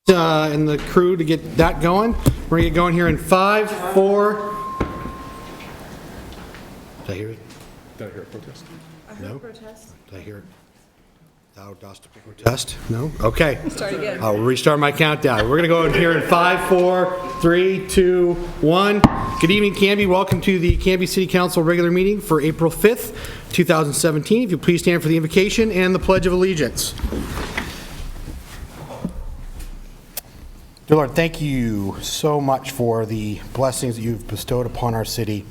And the crew to get that going. We're going to get going here in 5, 4. Did I hear it? Did I hear a protest? I heard a protest. Did I hear it? Thou dost protest? No? Okay. Start again. I'll restart my countdown. We're going to go in here in 5, 4, 3, 2, 1. Good evening, Canby. Welcome to the Canby City Council regular meeting for April 5th, 2017. If you please stand for the invocation and the Pledge of Allegiance. Dear Lord, thank you so much for the blessings that you've bestowed upon our city,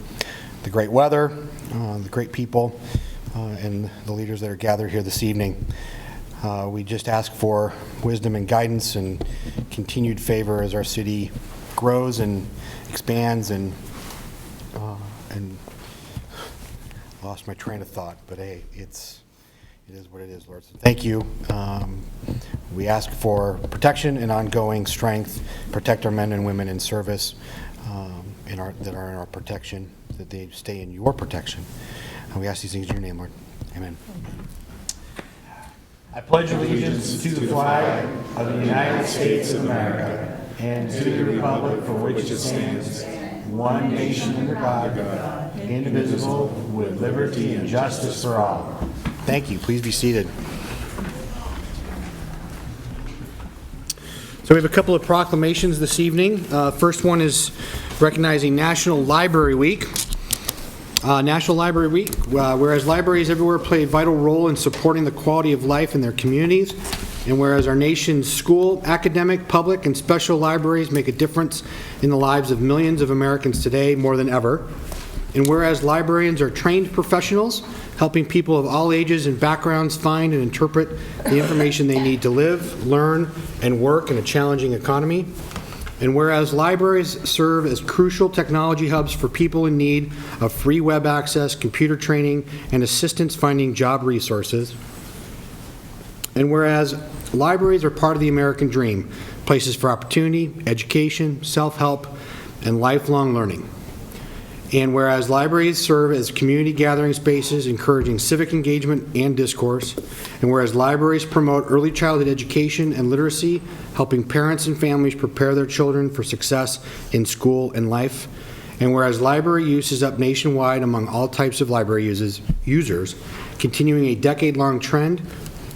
the great weather, the great people, and the leaders that are gathered here this evening. We just ask for wisdom and guidance and continued favor as our city grows and expands and lost my train of thought, but hey, it is what it is, Lord. So thank you. We ask for protection and ongoing strength. Protect our men and women in service that are in our protection, that they stay in your protection. And we ask these things in your name, Lord. Amen. I pledge allegiance to the flag of the United States of America and to the republic for which it stands, one nation under God, indivisible, with liberty and justice for all. Thank you. Please be seated. So we have a couple of proclamations this evening. First one is recognizing National Library Week. National Library Week, whereas libraries everywhere play a vital role in supporting the quality of life in their communities, and whereas our nation's school, academic, public, and special libraries make a difference in the lives of millions of Americans today more than ever, and whereas librarians are trained professionals helping people of all ages and backgrounds find and interpret the information they need to live, learn, and work in a challenging economy. And whereas libraries serve as crucial technology hubs for people in need of free web access, computer training, and assistance finding job resources. And whereas libraries are part of the American dream, places for opportunity, education, self-help, and lifelong learning. And whereas libraries serve as community gathering spaces, encouraging civic engagement and discourse, and whereas libraries promote early childhood education and literacy, helping parents and families prepare their children for success in school and life, and whereas library use is up nationwide among all types of library users, continuing a decade-long trend,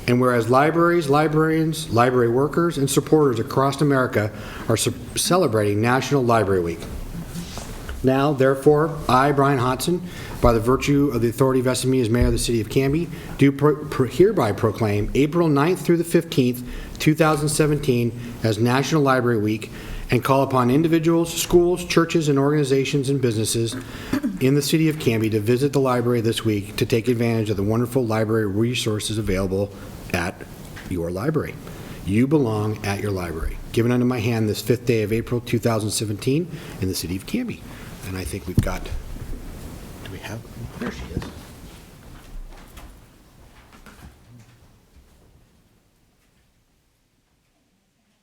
and whereas libraries, librarians, library workers, and supporters across America are celebrating National Library Week. Now, therefore, I, Brian Hodson, by the virtue of the authority vested in me as mayor of the city of Canby, do hereby proclaim April 9th through the 15th, 2017 as National Library Week, and call upon individuals, schools, churches, and organizations and businesses in the city of Canby to visit the library this week to take advantage of the wonderful library resources available at your library. You belong at your library. Given unto my hand this 5th day of April 2017 in the city of Canby. And I think we've got, do we have, there she is.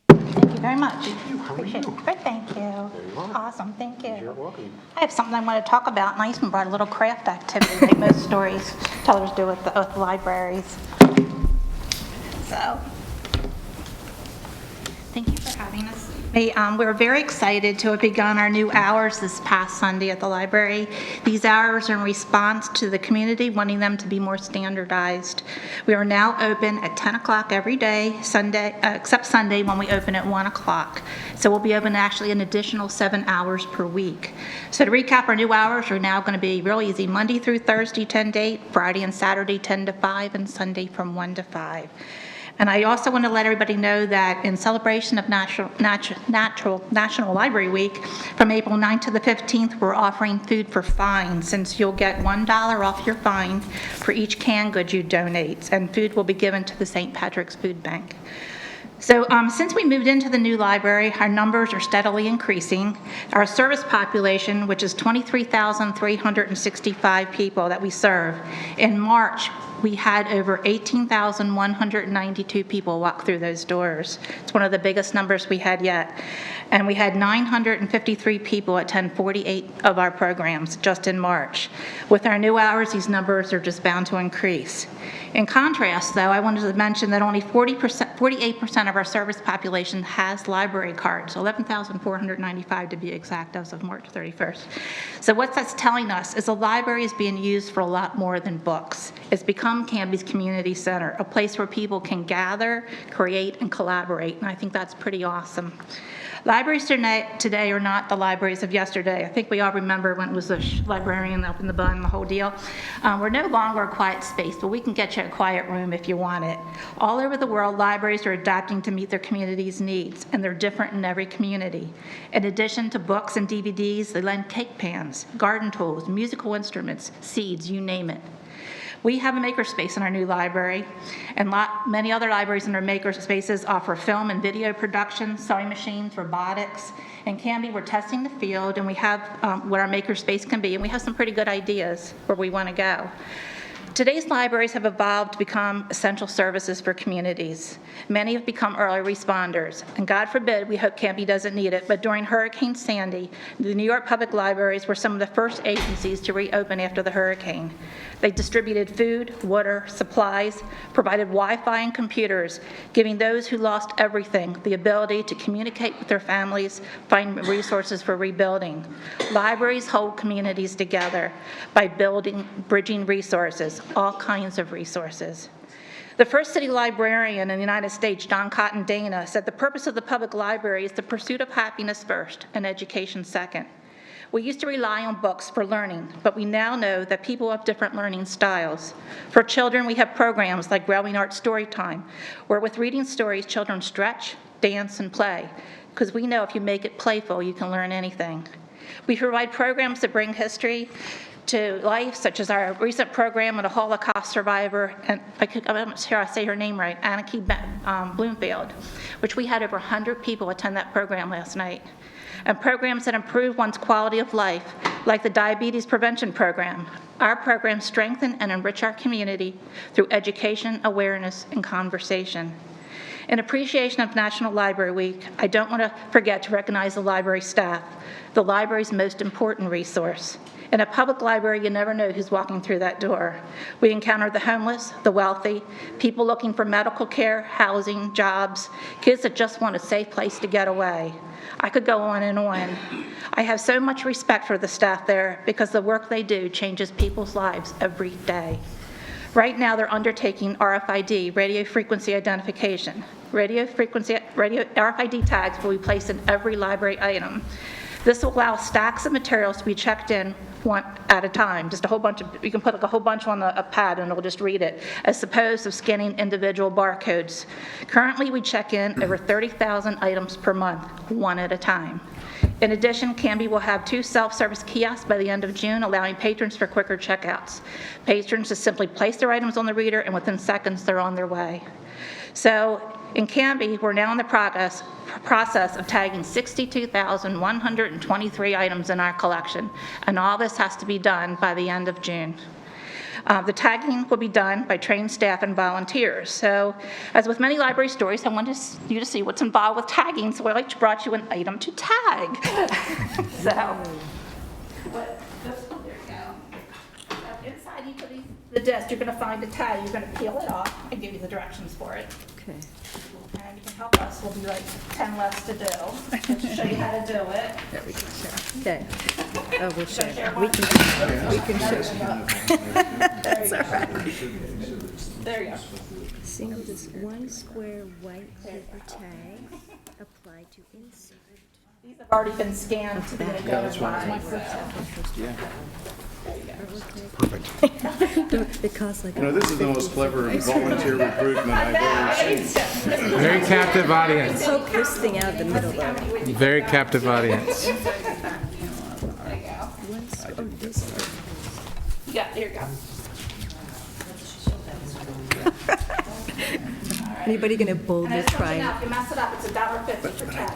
Thank you very much. Thank you. How are Appreciate you? it. Good, thank you. There you are. Awesome, thank you. You're welcome. I have something I want to talk about, and I even brought a little craft activity like most stories tellers do with the libraries. So, thank you for having us. We're very excited to have begun our new hours this past Sunday at the library. These hours are in response to the community wanting them to be more standardized. We are now open at 10 o'clock every day, Sunday, except Sunday when we open at 1 o'clock. So we'll be open actually an additional 7 hours per week. So to recap, our new hours are now going to be real easy. Monday through Thursday, 10 to 8, Friday and Saturday, 10 to 5, and Sunday from 1 to 5. And I also want to let everybody know that in celebration of National Library Week, from April 9th to the 15th, we're offering food for fine, since you'll get $1 off your fine for each canned good you donate, and food will be given to the St. Patrick's Food Bank. So since we moved into the new library, our numbers are steadily increasing. Our service population, which is 23,365 people that we serve, in March, we had over 18,192 people walk through those doors. It's one of the biggest numbers we had yet. and we had 953 people attend 48 of our programs just in March. With our new hours, these numbers are just bound to increase. In contrast, though, I wanted to mention that only 48% of our service population has library cards, 11,495 to be exact as of March 31st. So what that's telling us is the library is being used for a lot more than books. It's become Canby's community center, a place where people can gather, create, and collaborate, and I think that's pretty awesome. Libraries today are not the libraries of yesterday. I think we all remember when it was a librarian up in the bun, the whole deal. We're no longer a quiet space, but we can get you a quiet room if you want it. All over the world, libraries are adapting to meet their community's needs, and they're different in every community. In addition to books and DVDs, they lend cake pans, garden tools, musical instruments, seeds, you name it. We have a makerspace in our new library, and many other libraries in their makerspaces offer film and video production, sewing machines, robotics. In Canby, we're testing the field, and we have what our makerspace can be, and we have some pretty good ideas where we want to go. Today's libraries have evolved to become essential services for communities. Many have become early responders, and God forbid, we hope Canby doesn't need it, but during Hurricane Sandy, the New York Public Libraries were some of the first agencies to reopen after the hurricane. They distributed food, water, supplies, provided Wi-Fi and computers, giving those who lost everything the ability to communicate with their families, find resources for rebuilding. Libraries hold communities together by bridging resources, all kinds of resources. The first city librarian in the United States, John Cotton Dana, said the purpose of the public library is the pursuit of happiness first and education second. We used to rely on books for learning, but we now know that people have different learning styles. For children, we have programs like Growing Art Storytime, where with reading stories, children stretch, dance, and play, because we know if you make it playful, you can learn anything. We provide programs that bring history to life, such as our recent program on a Holocaust survivor, and I'm not sure I say her name right, Anneke Bloomfield, which we had over 100 people attend that program last night. And programs that improve one's quality of life, like the Diabetes Prevention Program. Our programs strengthen and enrich our community through education, awareness, and conversation. In appreciation of National Library Week, I don't want to forget to recognize the library staff, the library's most important resource. In a public library, you never know who's walking through that door. We encounter the homeless, the wealthy, people looking for medical care, housing, jobs, kids that just want a safe place to get away. I could go on and on. I have so much respect for the staff there because the work they do changes people's lives every day. Right now, they're undertaking RFID, radio frequency identification. RFID tags will be placed in every library item. This will allow stacks of materials to be checked in one at a time, just a whole bunch of, you can put like a whole bunch on a pad and it'll just read it, as opposed to scanning individual barcodes. Currently, we check in over 30,000 items per month, one at a time. In addition, Canby will have 2 self-service kiosks by the end of June, allowing patrons for quicker checkouts. Patrons just simply place their items on the reader, and within seconds, they're on their way. So in Canby, we're now in the process of tagging 62,123 items in our collection, and all this has to be done by the end of June. The tagging will be done by trained staff and volunteers. So, as with many library stories, I wanted you to see what's involved with tagging, so I brought you an item to tag. There you go. Inside each of the discs, you're going to find a tag. You're going to peel it off and give you the directions for it. Okay. And you can help us. We'll be like 10 less to do. Just show you how to do it. There we go, Sarah. Okay. Oh, we'll share. Share We can share. That's all right. There you go. Single this 1 square white paper tag applied to insert. These have already been scanned to be identified. It costs like. This is the most clever volunteer recruitment I've ever seen. Very captive audience. Poke this thing out the middle though. Very captive audience. There you go. Oh, this. Yeah, there you go. Anybody gonna boldly And try? if you mess it up, it's $1.50 per tag.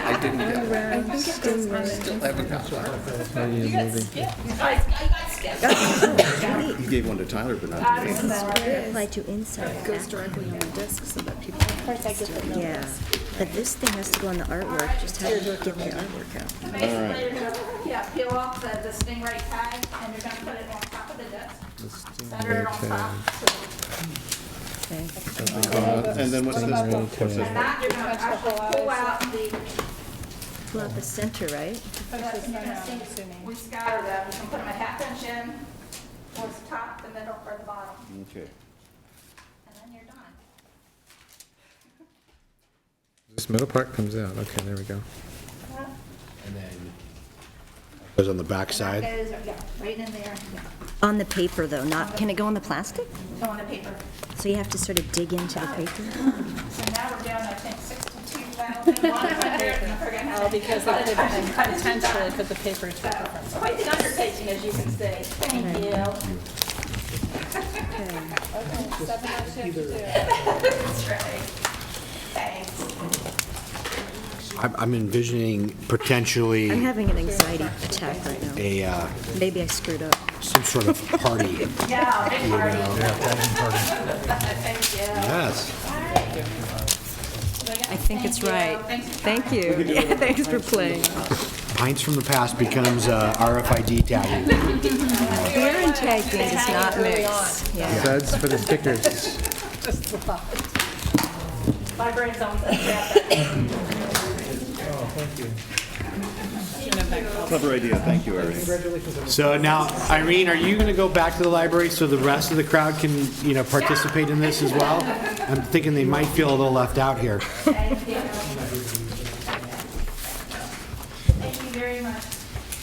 I didn't get it. Around, Still haven't got it. Maybe he's moving. You guys You gave one to Tyler, but not to me. Apply to inside. Goes directly on the disc so that people. Yeah, but this thing has to go on the artwork, just how do you get the artwork out? Basically, you're gonna, peel off the stingray tag, and you're gonna put it on top of the disc. Center it on top. And then what's this? What's this? And that, you're gonna actually pull out the, Pull out the center, right? we scatter them. You can put them a ½ inch in, towards the top, the middle, or the bottom, Okay. and then you're done. This middle part comes out. Okay, there we go. Goes on the back side. Goes, right in there, On the paper, though, not, can it go on the plastic? go on the paper. So you have to sort of dig into the paper? So now we're down, I think, 62,100. Oh, because they could potentially put the paper to different. Quite the undertaking, as you can see. Thank you. Okay. That's right. Thanks. I'm envisioning potentially I'm having an anxiety attack right now. a, Maybe I screwed up. some sort of party. Yeah, big party. Thank you. Yes. I think it's right. Thank you. Yeah, thanks for playing. Pints from the past becomes RFID tagging. Beer and tagging does not mix. Yeah. Suds for the stickers. My brain's on Clever idea. Thank you, Irene. So now, Irene, are you going to go back to the library so the rest of the crowd can, participate in this as well? I'm thinking they might feel a little left out here. Thank you. Thank you very much.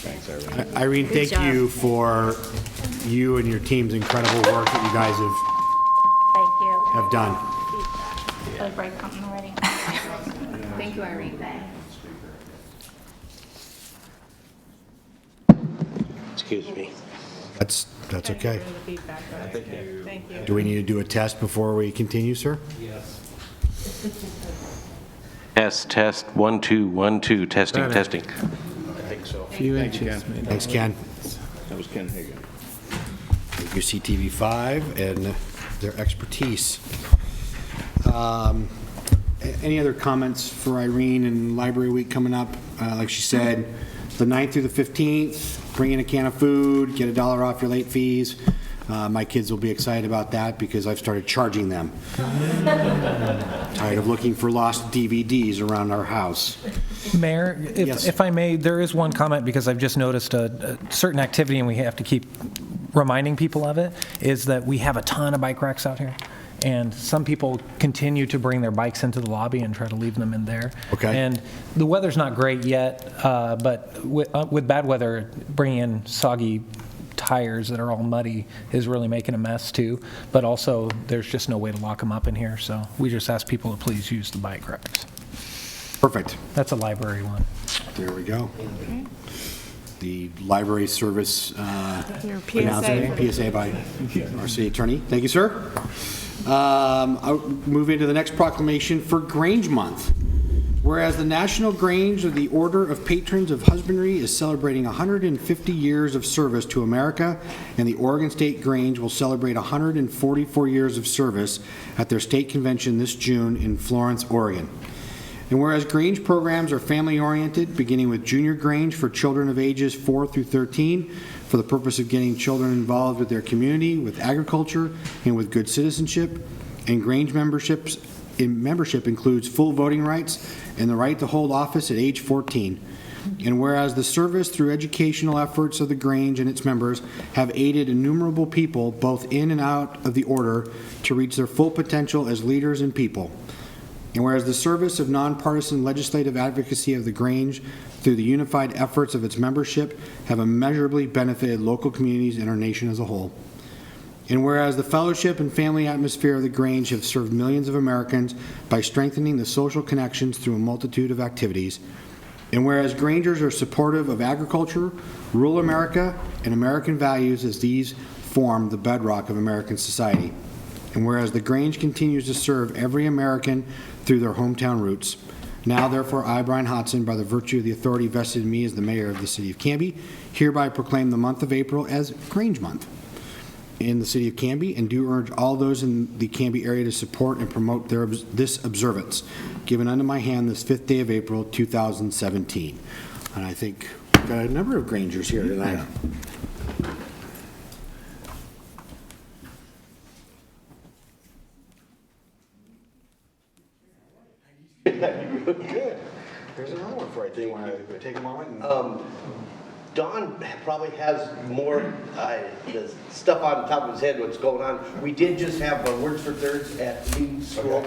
Thanks, Irene. Irene, thank job. you for you and your team's incredible work that you guys Thank you. have done. I'll break something already. Thank you, Irene. Excuse me. That's okay. Thank you. Do we need to do a test before we continue, sir? Test, 1, 2, 1, 2, testing, Better. testing. Few Thank you, inches, Ken. maybe. Thanks, Ken. That was Ken Hagan. Thank you, CTV5, and their expertise. Any other comments for Irene and Library Week coming up? Like she said, the 9th through the 15th, bring in a can of food, get $1 off your late fees. My kids will be excited about that because I've started charging them. Tired of looking for lost DVDs around our house. Mayor, Yes. if I may, there is one comment because I've just noticed a certain activity and we have to keep reminding people of it, is that we have a ton of bike racks out here. And some people continue to bring their bikes into the lobby and try to leave them in there. Okay. And the weather's not great yet, but with bad weather, bringing in soggy tires that are all muddy is really making a mess too. But also, there's just no way to lock them up in here. So we just ask people to please use the bike racks. Perfect. That's a library one. There we go. The library service Your announcement, PSA by our city attorney. Thank you, sir. I'll move into the next proclamation for Grange Month. Whereas the National Grange of the Order of Patrons of Husbandry is celebrating 150 years of service to America, and the Oregon State Grange will celebrate 144 years of service at their state convention this June in Florence, Oregon. And whereas Grange programs are family-oriented, beginning with Junior Grange for children of ages 4 through 13, for the purpose of getting children involved with their community, with agriculture, and with good citizenship, and Grange membership includes full voting rights and the right to hold office at age 14. And whereas the service through educational efforts of the Grange and its members have aided innumerable people, both in and out of the order, to reach their full potential as leaders and people. And whereas the service of nonpartisan legislative advocacy of the Grange through the unified efforts of its membership have immeasurably benefited local communities and our nation as a whole. And whereas the fellowship and family atmosphere of the Grange have served millions of Americans by strengthening the social connections through a multitude of activities. And whereas Grangers are supportive of agriculture, rural America, and American values as these form the bedrock of American society. And whereas the Grange continues to serve every American through their hometown roots. Now therefore, I, Brian Hodson, by the virtue of the authority vested in me as the mayor of the city of Canby, hereby proclaim the month of April as Grange Month in the city of Canby, and do urge all those in the Canby area to support and promote this observance, given unto my hand this 5th day of April, 2017. And I think we've got a number of Grangers here tonight. Good. There's another one for you. Do you want to take a moment? Don probably has more the stuff on top of his head, what's going on. We did just have Words for Thirds at Lee School.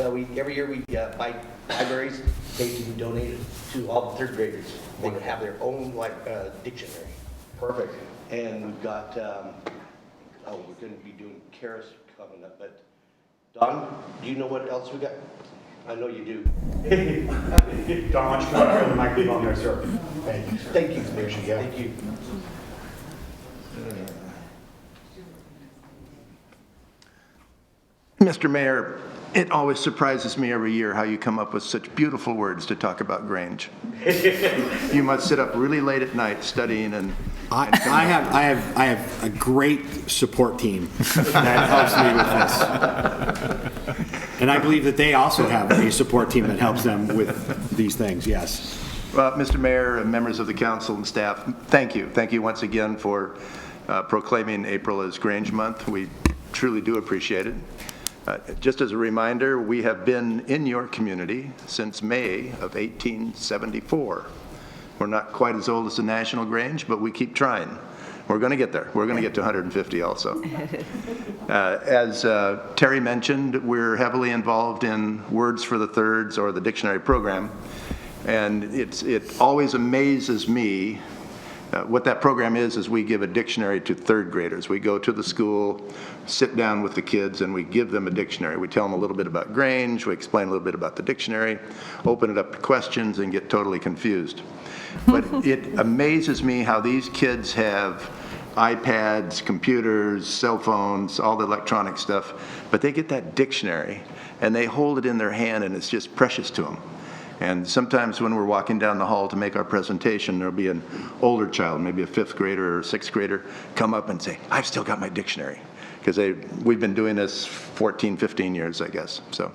Every year we buy libraries. They can donate it to all the third graders. They can have their own dictionary. Perfect. And we've got, we're going to be doing Karis coming up. But Don, do you know what else we got? I know you do. Don, why don't you come up here on the microphone there, sir? Thank you, sir. Thank you. There she goes. Thank you. Mr. Mayor, it always surprises me every year how you come up with such beautiful words to talk about Grange. You must sit up really late at night studying and I have a great support team that helps me with this. And I believe that they also have a support team that helps them with these things, yes. Well, Mr. Mayor and members of the council and staff, thank you. Thank you once again for proclaiming April as Grange Month. We truly do appreciate it. Just as a reminder, we have been in your community since May of 1874. We're not quite as old as the National Grange, but we keep trying. We're going to get there. We're going to get to 150 also. As Terry mentioned, we're heavily involved in Words for the Thirds, or the dictionary program, and it always amazes me. What that program is we give a dictionary to third graders. We go to the school, sit down with the kids, and we give them a dictionary. We tell them a little bit about Grange, we explain a little bit about the dictionary, open it up to questions, and get totally confused. But it amazes me how these kids have iPads, computers, cell phones, all the electronic stuff, but they get that dictionary, and they hold it in their hand, and it's just precious to them. And sometimes when we're walking down the hall to make our presentation, there'll be an older child, maybe a 5th grader or 6th grader, come up and say, I've still got my dictionary. Because we've been doing this 14, 15 years, I guess. So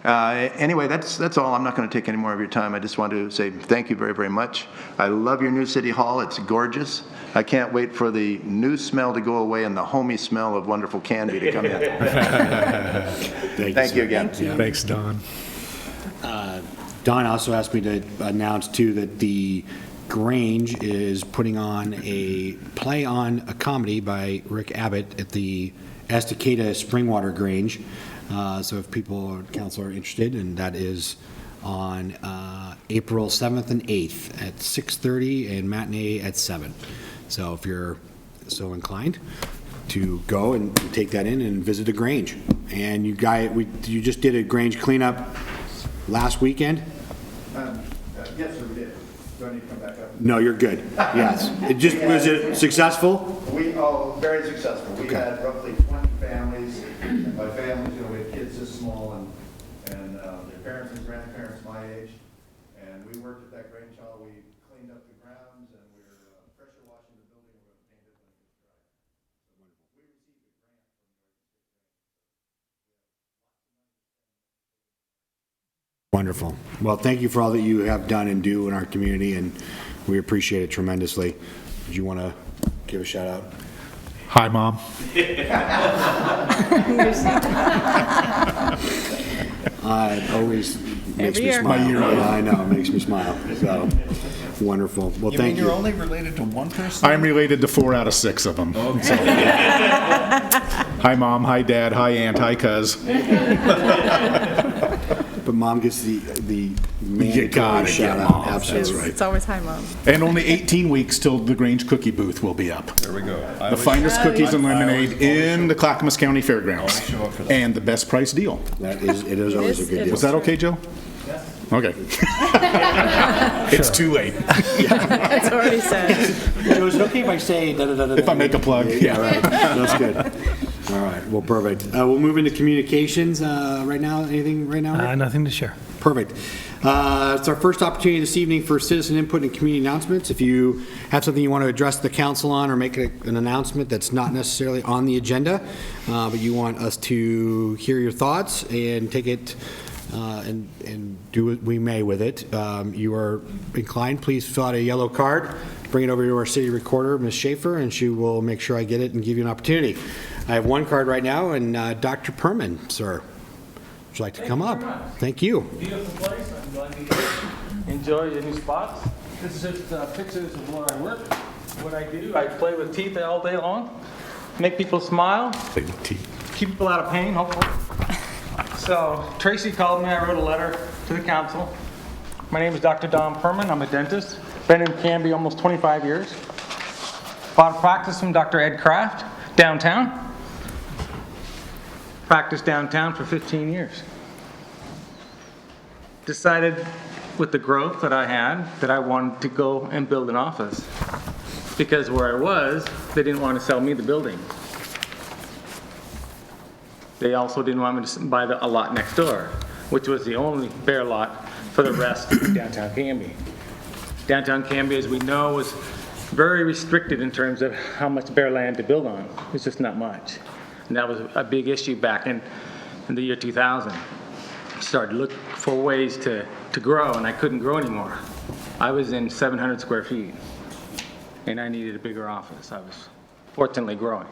anyway, that's all. I'm not going to take any more of your time. I just want to say thank you very, very much. I love your new city hall. It's gorgeous. I can't wait for the new smell to go away and the homey smell of wonderful Canby to come in. Thank you again. Thank you. Thanks, Don. Don also asked me to announce, too, that the Grange is putting on a play on a comedy by Rick Abbott at the Estacada Springwater Grange. So if people or council are interested, and that is on April 7th and 8th at 6:30 and matinee at 7. So if you're so inclined to go and take that in and visit a Grange. And you just did a Grange cleanup last weekend? Yes, sir, we did. Do I need to come back up? No, you're good. Yes. Was it successful? Very successful. We had roughly 20 families. By families, we had kids this small and their parents and grandparents my age. And we worked at that Grange Hall. We cleaned up the grounds, and we're pressure washing the building. We're going to paint it when it gets dry. We received a grant from Wonderful. Well, thank you for all that you have done and do in our community, and we appreciate it tremendously. Did you want to give a shout out? Hi, Mom. It always makes me smile. Yeah, I know, it makes me smile. So, wonderful. Well, thank you. You're only related to one person? I'm related to 4 out of 6 of them. Okay. Hi, Mom. Hi, Dad. Hi, Aunt. Hi, Cuz. But Mom gets the You gotta shout get out. Mom. Absolutely. That's right. It's always hi, Mom. And only 18 weeks till the Grange cookie booth will be up. There we go. The finest cookies and lemonade in the Clackamas County Fairgrounds. Always show up for that. And the best price deal. It is always a good deal. Was that okay, Joe? Okay. It's too late. It's already said. Joe, is it okay if I say da-da-da-da? If I make a plug, Yeah, right. That's good. All right, well, perfect. We'll move into communications right now. Anything right now, Rick? Nothing to share. Perfect. It's our first opportunity this evening for citizen input and community announcements. If you have something you want to address the council on or make an announcement that's not necessarily on the agenda, but you want us to hear your thoughts and take it and do what we may with it, you are inclined, please fill out a yellow card, bring it over to our city recorder, Ms. Schaefer, and she will make sure I get it and give you an opportunity. I have one card right now, and Dr. Perman, sir, would you like to come up? Thank you. Beautiful place. I'm glad to enjoy your new spots. This is just pictures of where I work, what I do. I play with teeth all day long, make people smile, keep people out of pain, hopefully. So Tracy called me. I wrote a letter to the council. My name is Dr. Don Perman. I'm a dentist. Been in Canby almost 25 years. Bought a practice from Dr. Ed Kraft downtown. Practiced downtown for 15 years. Decided with the growth that I had that I wanted to go and build an office. Because where I was, they didn't want to sell me the building. They also didn't want me to buy a lot next door, which was the only bare lot for the rest of downtown Canby. Downtown Canby, as we know, was very restricted in terms of how much bare land to build on. It's just not much. And that was a big issue back in the year 2000. I started to look for ways to grow, and I couldn't grow anymore. I was in 700 square feet, and I needed a bigger office. I was fortunately growing.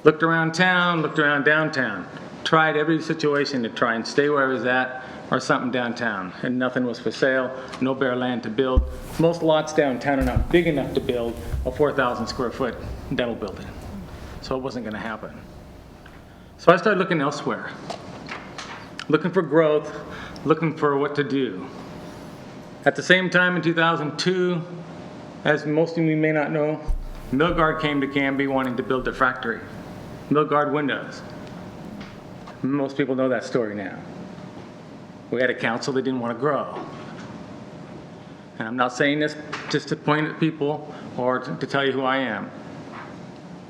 Looked around town, looked around downtown, tried every situation to try and stay where I was at or something downtown, and nothing was for sale, no bare land to build. Most lots downtown are not big enough to build a 4,000 square foot dental building, so it wasn't going to happen. So I started looking elsewhere, looking for growth, looking for what to do. At the same time in 2002, as most of you may not know, Milgard came to Canby wanting to build a factory. Milgard Windows. Most people know that story now. We had a council that didn't want to grow. And I'm not saying this just to point at people or to tell you who I am.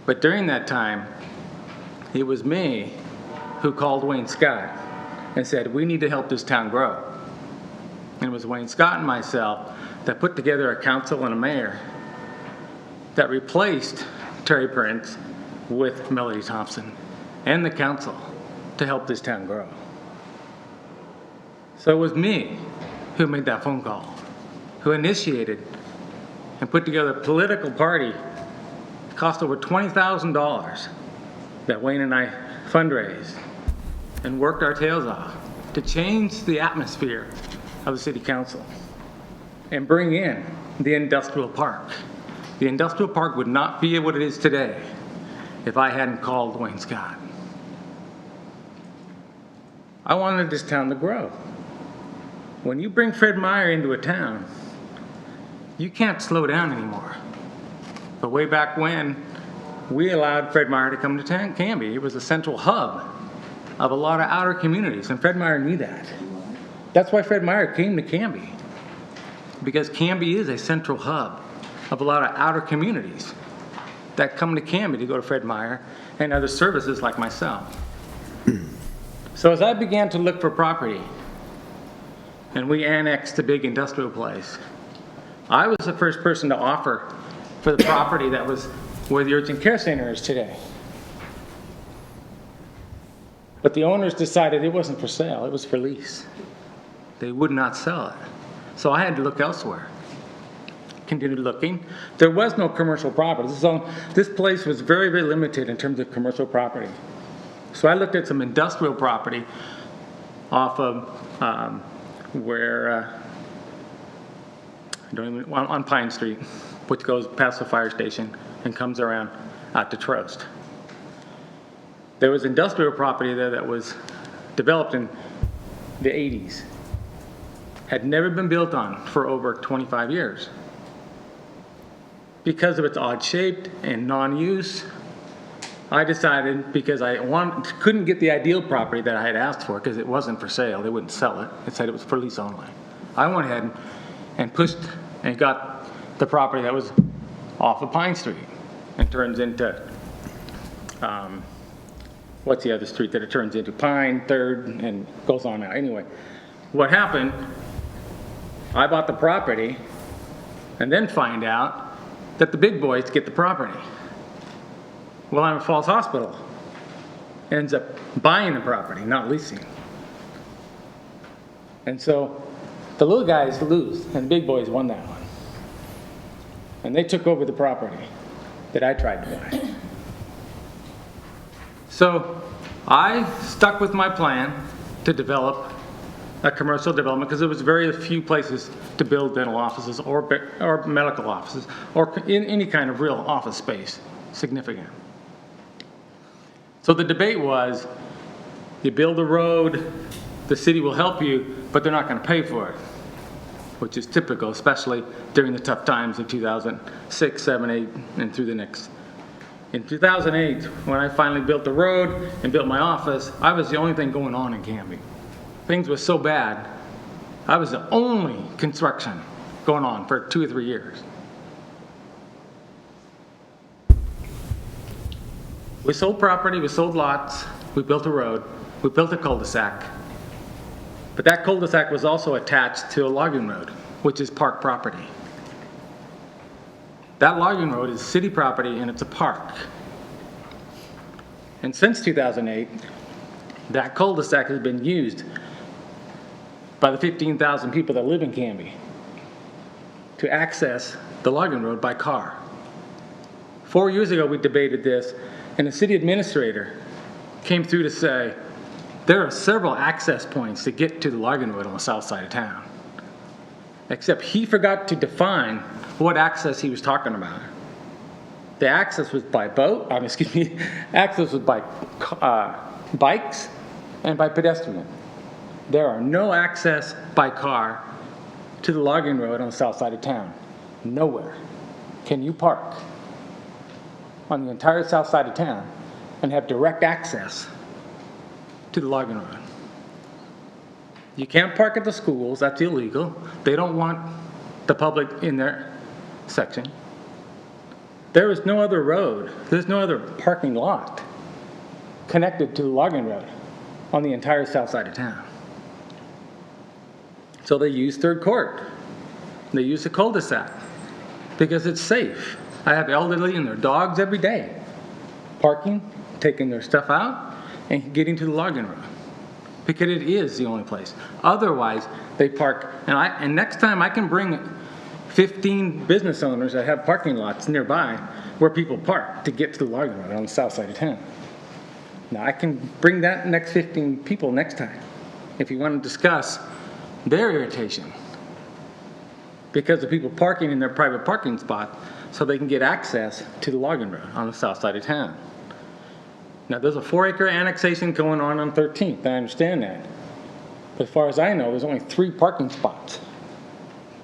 But during that time, it was me who called Wayne Scott and said, we need to help this town grow. And it was Wayne Scott and myself that put together a council and a mayor that replaced Terry Prince with Melody Thompson and the council to help this town grow. So it was me who made that phone call, who initiated and put together a political party. It cost over $20,000 that Wayne and I fundraised and worked our tails off to change the atmosphere of the city council and bring in the industrial park. The industrial park would not be what it is today if I hadn't called Wayne Scott. I wanted this town to grow. When you bring Fred Meyer into a town, you can't slow down anymore. But way back when, we allowed Fred Meyer to come to Canby. It was a central hub of a lot of outer communities, and Fred Meyer knew that. That's why Fred Meyer came to Canby, because Canby is a central hub of a lot of outer communities that come to Canby to go to Fred Meyer and other services like myself. So as I began to look for property, and we annexed the big industrial place, I was the first person to offer for the property that was where the urgent care center is today. But the owners decided it wasn't for sale, it was for lease. They would not sell it. So I had to look elsewhere. Continued looking. There was no commercial property. This place was very, very limited in terms of commercial property. So I looked at some industrial property off of on Pine Street, which goes past the fire station and comes around out to Trost. There was industrial property there that was developed in the 80s. Had never been built on for over 25 years. Because of its odd shape and non-use, I decided, because couldn't get the ideal property that I had asked for, because it wasn't for sale, they wouldn't sell it, it said it was for lease only. I went ahead and pushed and got the property that was off of Pine Street and turns into, what's the other street that it turns into? Pine, Third, and goes on out. Anyway, what happened, I bought the property and then find out that the big boys get the property. Well, I'm at Falls Hospital. Ends up buying the property, not leasing. And so the little guys lose, and the big boys won that one. And they took over the property that I tried to buy. So I stuck with my plan to develop a commercial development because there was very few places to build dental offices or medical offices or in any kind of real office space, significant. So the debate was, you build a road, the city will help you, but they're not going to pay for it, which is typical, especially during the tough times of 2006, 7, 8, and through the next. In 2008, when I finally built the road and built my office, I was the only thing going on in Canby. Things were so bad, I was the only construction going on for 2 or 3 years. We sold property, we sold lots, we built a road, we built a cul-de-sac. But that cul-de-sac was also attached to a logging road, which is park property. That logging road is city property and it's a park. And since 2008, that cul-de-sac has been used by the 15,000 people that live in Canby to access the logging road by car. 4 years ago, we debated this, and the city administrator came through to say, there are several access points to get to the logging road on the south side of town. Except he forgot to define what access he was talking about. The access was by boat, access was by bikes and by pedestrian. There are no access by car to the logging road on the south side of town. Nowhere can you park on the entire south side of town and have direct access to the logging road. You can't park at the schools, that's illegal. They don't want the public in their section. There is no other road, there's no other parking lot connected to the logging road on the entire south side of town. So they use Third Court. They use the cul-de-sac because it's safe. I have elderly and their dogs every day parking, taking their stuff out, and getting to the logging road because it is the only place. Otherwise, they park, and next time I can bring 15 business owners that have parking lots nearby where people park to get to the logging road on the south side of town. Now, I can bring that next 15 people next time if you want to discuss their irritation because of people parking in their private parking spot so they can get access to the logging road on the south side of town. Now, there's a 4-acre annexation going on 13th. I understand that. But as far as I know, there's only 3 parking spots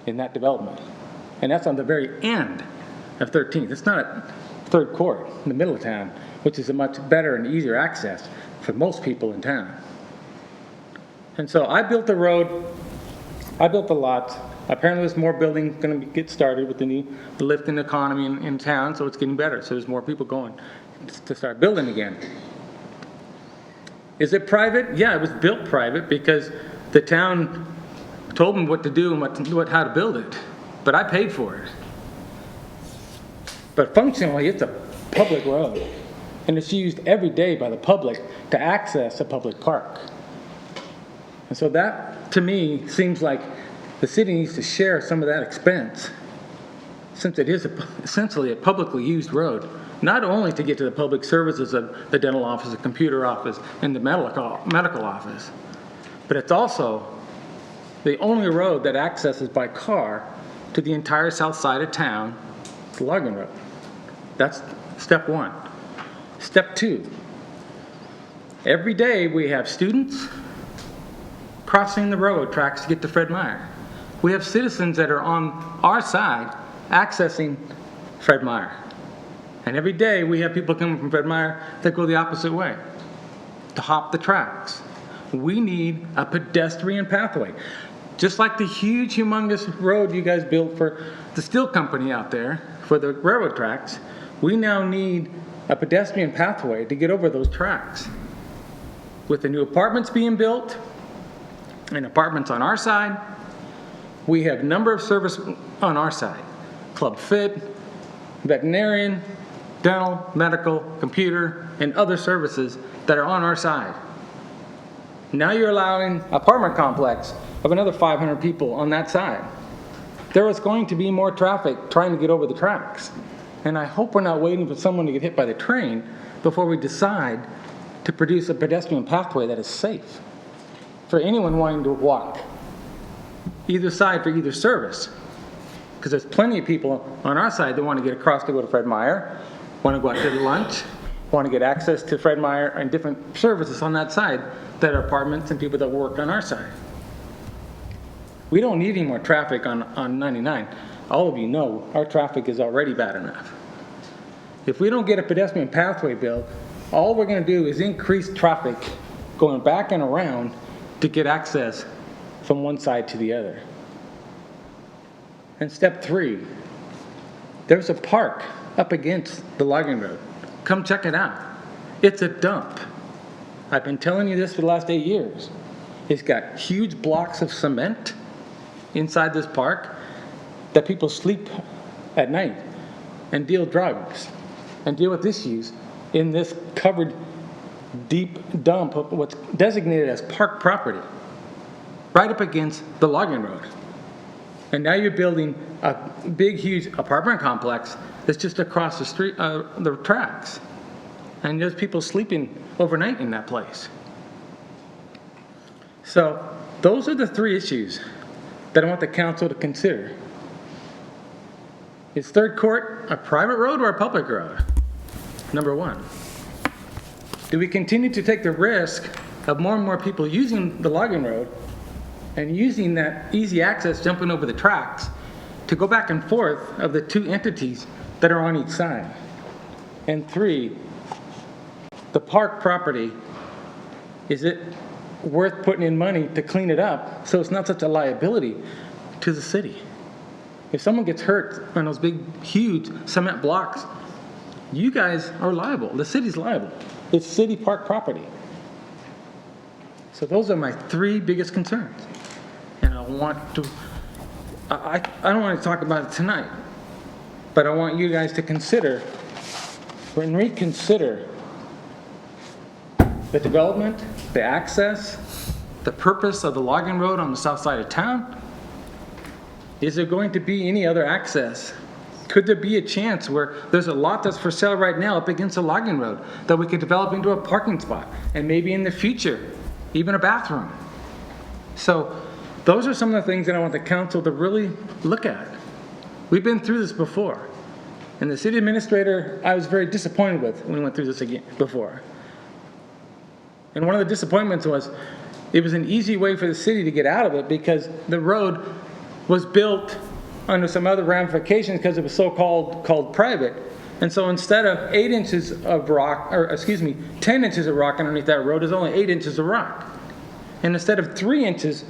in that development. And that's on the very end of 13th. It's not at Third Court in the middle of town, which is a much better and easier access for most people in town. And so I built the road, I built the lots. Apparently there's more building going to get started with the lift in the economy in town, so it's getting better. So there's more people going to start building again. Is it private? Yeah, it was built private because the town told me what to do and how to build it. But I paid for it. But functionally, it's a public road. And it's used every day by the public to access a public park. And so that, to me, seems like the city needs to share some of that expense, since it is essentially a publicly used road, not only to get to the public services of the dental office, the computer office, and the medical office, but it's also the only road that accesses by car to the entire south side of town, the logging road. That's step 1. Step 2, every day we have students crossing the railroad tracks to get to Fred Meyer. We have citizens that are on our side accessing Fred Meyer. And every day, we have people coming from Fred Meyer that go the opposite way, to hop the tracks. We need a pedestrian pathway. Just like the huge, humongous road you guys built for the steel company out there, for the railroad tracks, we now need a pedestrian pathway to get over those tracks. With the new apartments being built, and apartments on our side, we have a number of service on our side. Club Fit, veterinarian, dental, medical, computer, and other services that are on our side. Now you're allowing apartment complex of another 500 people on that side. There is going to be more traffic trying to get over the tracks. And I hope we're not waiting for someone to get hit by the train before we decide to produce a pedestrian pathway that is safe for anyone wanting to walk either side for either service. Because there's plenty of people on our side that want to get across to go to Fred Meyer, want to go out to lunch, want to get access to Fred Meyer and different services on that side that are apartments and people that work on our side. We don't need any more traffic on 99. All of you know our traffic is already bad enough. If we don't get a pedestrian pathway built, all we're going to do is increase traffic going back and around to get access from one side to the other. And step 3, there's a park up against the logging road. Come check it out. It's a dump. I've been telling you this for the last 8 years. It's got huge blocks of cement inside this park that people sleep at night and deal drugs and deal with issues in this covered deep dump of what's designated as park property, right up against the logging road. And now you're building a big, huge apartment complex that's just across the street, the tracks. And there's people sleeping overnight in that place. So those are the 3 issues that I want the council to consider. Is Third Court a private road or a public road? Number 1. Do we continue to take the risk of more and more people using the logging road and using that easy access, jumping over the tracks, to go back and forth of the 2 entities that are on each side? And 3, the park property, is it worth putting in money to clean it up so it's not such a liability to the city? If someone gets hurt on those big, huge cement blocks, you guys are liable. The city's liable. It's city park property. So those are my 3 biggest concerns. And I don't want to talk about it tonight, but I want you guys to consider and reconsider the development, the access, the purpose of the logging road on the south side of town. Is there going to be any other access? Could there be a chance where there's a lot that's for sale right now up against the logging road that we could develop into a parking spot, and maybe in the future, even a bathroom? So those are some of the things that I want the council to really look at. We've been through this before. And the city administrator, I was very disappointed with when we went through this again before. And one of the disappointments was it was an easy way for the city to get out of it because the road was built under some other ramifications because it was called private. And so instead of 8 inches of rock, 10 inches of rock underneath that road, is only 8 inches of rock. And instead of 3 inches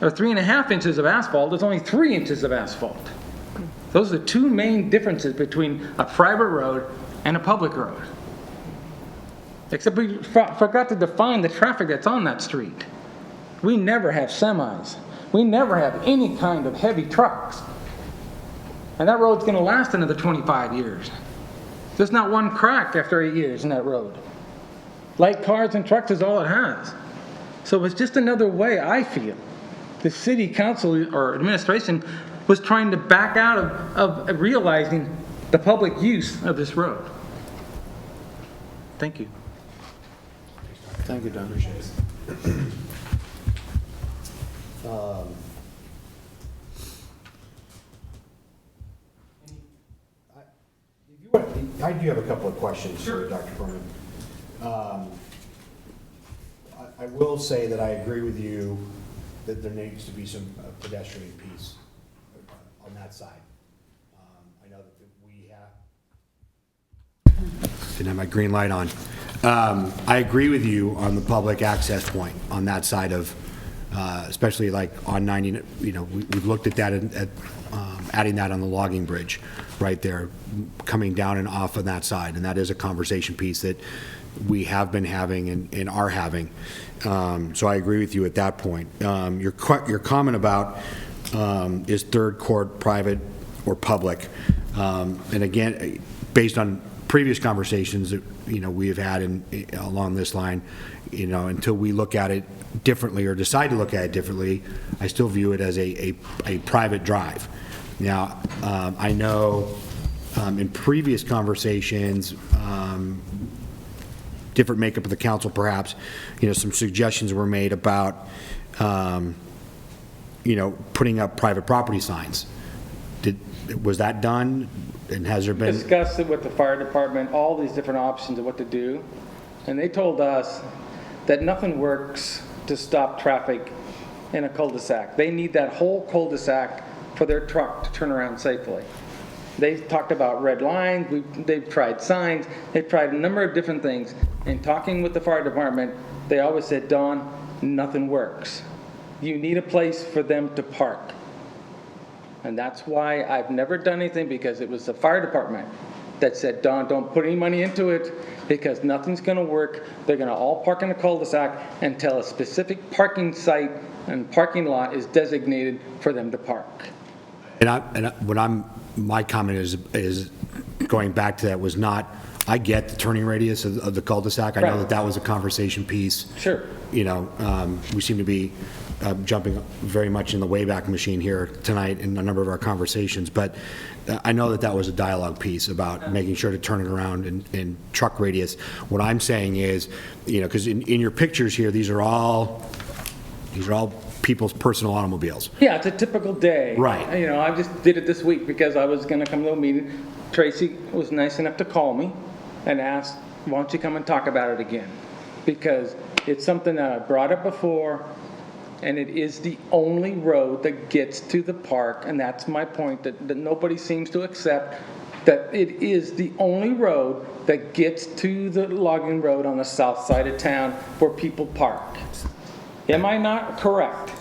or 3.5 inches of asphalt, there's only 3 inches of asphalt. Those are the 2 main differences between a private road and a public road. Except we forgot to define the traffic that's on that street. We never have semis. We never have any kind of heavy trucks. And that road's going to last another 25 years. There's not one crack after 8 years in that road. Light cars and trucks is all it has. So it's just another way, I feel, the city council or administration was trying to back out of realizing the public use of this road. Thank you. Thank you, Don. I do have a couple of questions for Dr. Berman. I will say that I agree with you that there needs to be some pedestrian piece on that side. I know that we have didn't have my green light on. I agree with you on the public access point on that side of, especially like on 90, we've looked at that at adding that on the logging bridge right there, coming down and off on that side. And that is a conversation piece that we have been having and are having. So I agree with you at that point. Your comment about is third court private or public? And again, based on previous conversations that we have had along this line, until we look at it differently or decide to look at it differently, I still view it as a private drive. Now, I know in previous conversations, different makeup of the council perhaps, some suggestions were made about, putting up private property signs. Was that done? And has there been? Discussed it with the fire department, all these different options of what to do. And they told us that nothing works to stop traffic in a cul-de-sac. They need that whole cul-de-sac for their truck to turn around safely. They talked about red lines, they've tried signs, they've tried a number of different things. And talking with the fire department, they always said, Don, nothing works. You need a place for them to park. And that's why I've never done anything, because it was the fire department that said, Don, don't put any money into it because nothing's going to work. They're going to all park in a cul-de-sac until a specific parking site and parking lot is designated for them to park. My comment is going back to that was not, I get the turning radius of the cul-de-sac. I know that was a conversation piece. Sure. We seem to be jumping very much in the Wayback Machine here tonight in a number of our conversations, but I know that was a dialogue piece about making sure to turn it around in truck radius. What I'm saying is, because in your pictures here, these are all people's personal automobiles. Yeah, it's a typical day. Right. I just did it this week because I was going to come to a meeting. Tracy was nice enough to call me and ask, why don't you come and talk about it again? Because it's something that I brought up before, and it is the only road that gets to the park, and that's my point, that nobody seems to accept, that it is the only road that gets to the logging road on the south side of town where people park. Am I not correct?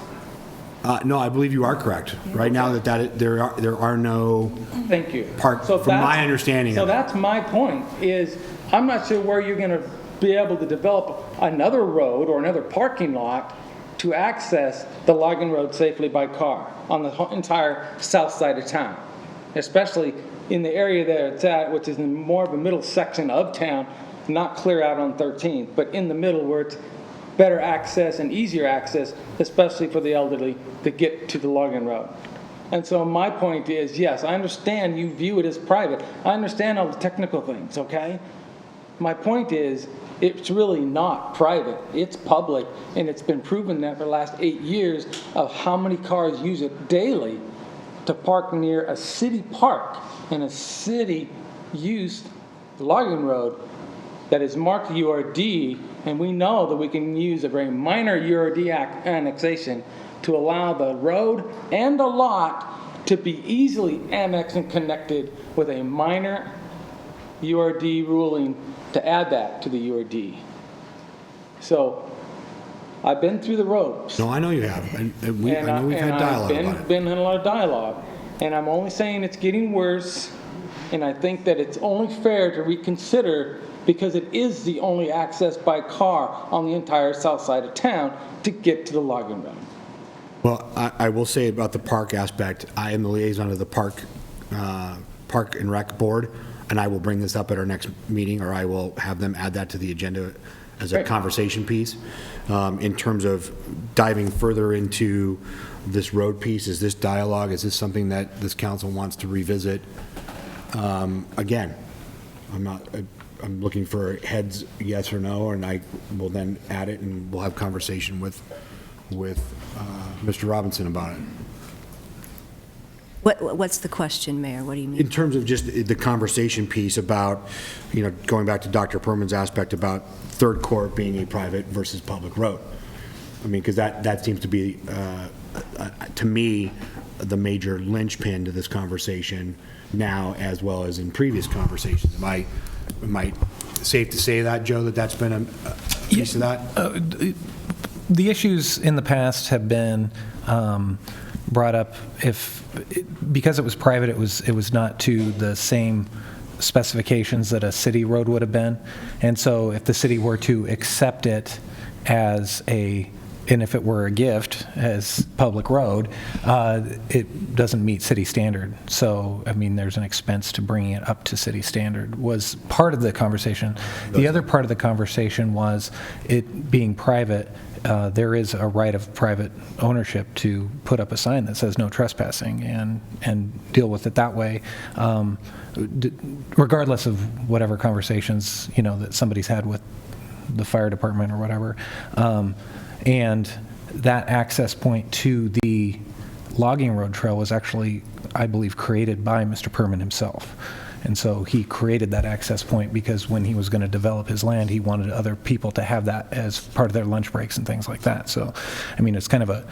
No, I believe you are correct. Right now, there are no. Thank you. From my understanding. So that's my point. Is I'm not sure where you're going to be able to develop another road or another parking lot to access the logging road safely by car on the entire south side of town, especially in the area that it's at, which is in more of a middle section of town, not clear out on 13th, but in the middle where it's better access and easier access, especially for the elderly, to get to the logging road. And so my point is, yes, I understand you view it as private. I understand all the technical things, okay? My point is, it's really not private. It's public, and it's been proven that for the last 8 years of how many cars use it daily to park near a city park and a city-used logging road that is marked URD, and we know that we can use a very minor URD annexation to allow the road and the lot to be easily annexed and connected with a minor URD ruling to add that to the URD. So I've been through the ropes. No, I know you have. I know we've had dialogue about it. I've been in a lot of dialogue. And I'm only saying it's getting worse, and I think that it's only fair to reconsider, because it is the only access by car on the entire south side of town to get to the logging road. Well, I will say about the park aspect, I am the liaison of the Park and Rec Board, and I will bring this up at our next meeting, or I will have them add that to the agenda as a conversation piece. In terms of diving further into this road piece, is this dialogue, is this something that this council wants to revisit? Again, I'm looking for heads, yes or no, and I will then add it, and we'll have conversation with Mr. Robinson about it. What's the question, Mayor? What do you mean? In terms of just the conversation piece about, going back to Dr. Perman's aspect about third court being a private versus public road. I mean, because that seems to be, to me, the major linchpin to this conversation now, as well as in previous conversations. Am I safe to say that, Joe, that that's been a piece of that? The issues in the past have been brought up because it was private, it was not to the same specifications that a city road would have been. And so if the city were to accept it as and if it were a gift as public road, it doesn't meet city standard. So, I mean, there's an expense to bringing it up to city standard was part of the conversation. The other part of the conversation was it being private, there is a right of private ownership to put up a sign that says no trespassing and deal with it that way, regardless of whatever conversations, that somebody's had with the fire department or whatever. And that access point to the logging road trail was actually, I believe, created by Mr. Perman himself. And so he created that access point because when he was going to develop his land, he wanted other people to have that as part of their lunch breaks and things like that. So, I mean, it's kind of a...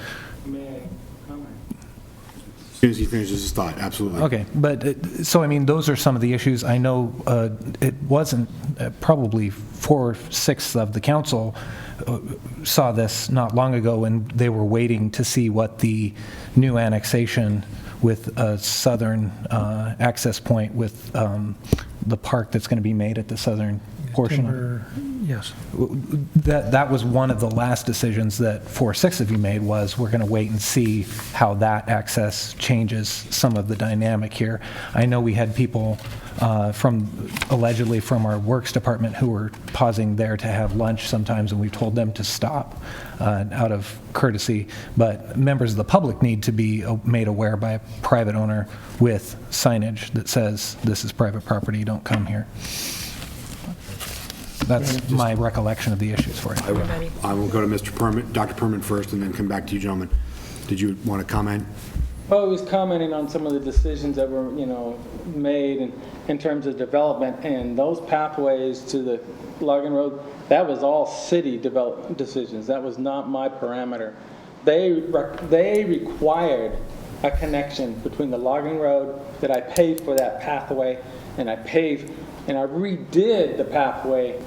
As soon as he finishes his thought, absolutely. Okay, but, so, I mean, those are some of the issues. I know it wasn't, probably 4/6 of the council saw this not long ago, and they were waiting to see what the new annexation with a southern access point with the park that's going to be made at the southern portion. Yes. That was one of the last decisions that 4/6 of you made was we're going to wait and see how that changes some of the dynamic here. I know we had people allegedly from our works department who were pausing there to have lunch sometimes, and we told them to stop out of courtesy. But members of the public need to be made aware by a private owner with signage that says this is private property, don't come here. That's my recollection of the issues for you. I will go to Mr. Perman, Dr. Perman first, and then come back to you, gentlemen. Did you want to comment? Well, I was commenting on some of the decisions that were, made in terms of development, and those pathways to the logging road, that was all city development decisions. That was not my parameter. They required a connection between the logging road that I paid for that pathway, and I redid the pathway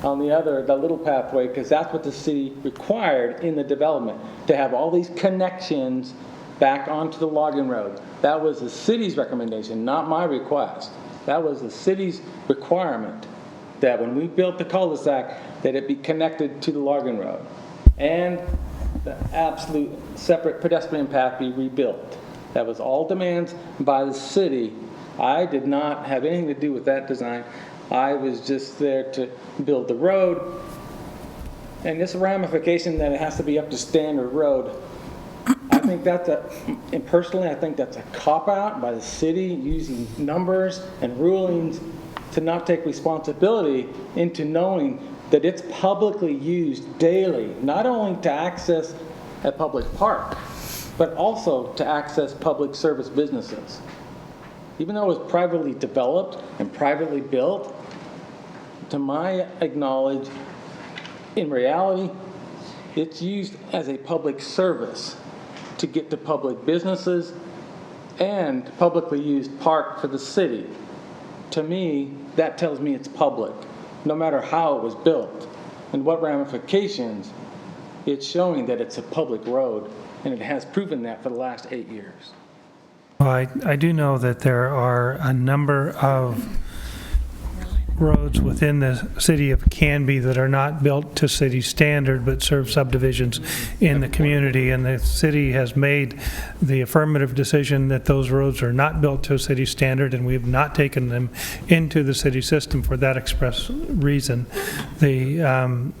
on the little pathway, because that's what the city required in the development, to have all these connections back onto the logging road. That was the city's recommendation, not my request. That was the city's requirement, that when we built the cul-de-sac, that it be connected to the logging road. And the absolute separate pedestrian path be rebuilt. That was all demands by the city. I did not have anything to do with that design. I was just there to build the road. And this ramification that it has to be up to standard road, I think and personally, I think that's a cop-out by the city using numbers and rulings to not take responsibility into knowing that it's publicly used daily, not only to access a public park, but also to access public service businesses. Even though it was privately developed and privately built, to my knowledge, in reality, it's used as a public service to get to public businesses and publicly used park for the city. To me, that tells me it's public, no matter how it was built and what ramifications. It's showing that it's a public road, and it has proven that for the last 8 years. Well, I do know that there are a number of roads within the city of Canby that are not built to city standard but serve subdivisions in the community, and the city has made the affirmative decision that those roads are not built to a city standard, and we have not taken them into the city system for that express reason. And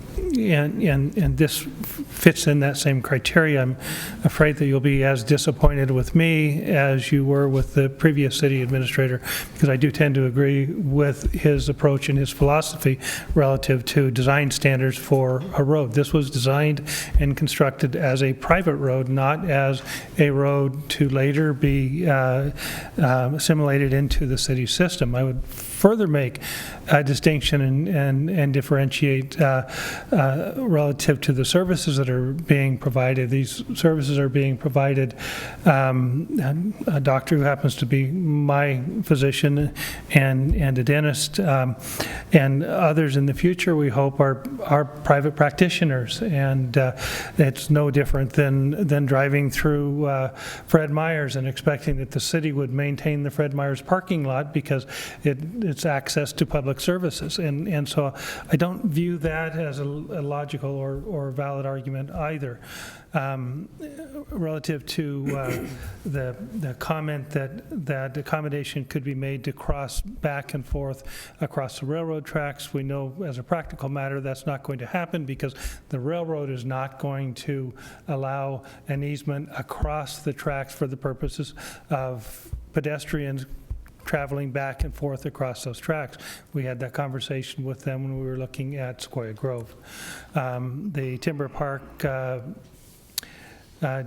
this fits in that same criteria. I'm afraid that you'll be as disappointed with me as you were with the previous city administrator, because I do tend to agree with his approach and his philosophy relative to design standards for a road. This was designed and constructed as a private road, not as a road to later be assimilated into the city system. I would further make a distinction and differentiate relative to the services that are being provided. These services are being provided. A doctor who happens to be my physician and a dentist and others in the future, we hope, are private practitioners. And it's no different than driving through Fred Meyer's and expecting that the city would maintain the Fred Meyer's parking lot because it's access to public services. And so I don't view that as a logical or valid argument either. Relative to the comment that accommodation could be made to cross back and forth across the railroad tracks, we know as a practical matter that's not going to happen because the railroad is not going to allow an easement across the tracks for the purposes of pedestrians traveling back and forth across those tracks. We had that conversation with them when we were looking at Sequoia Grove. The Timber Park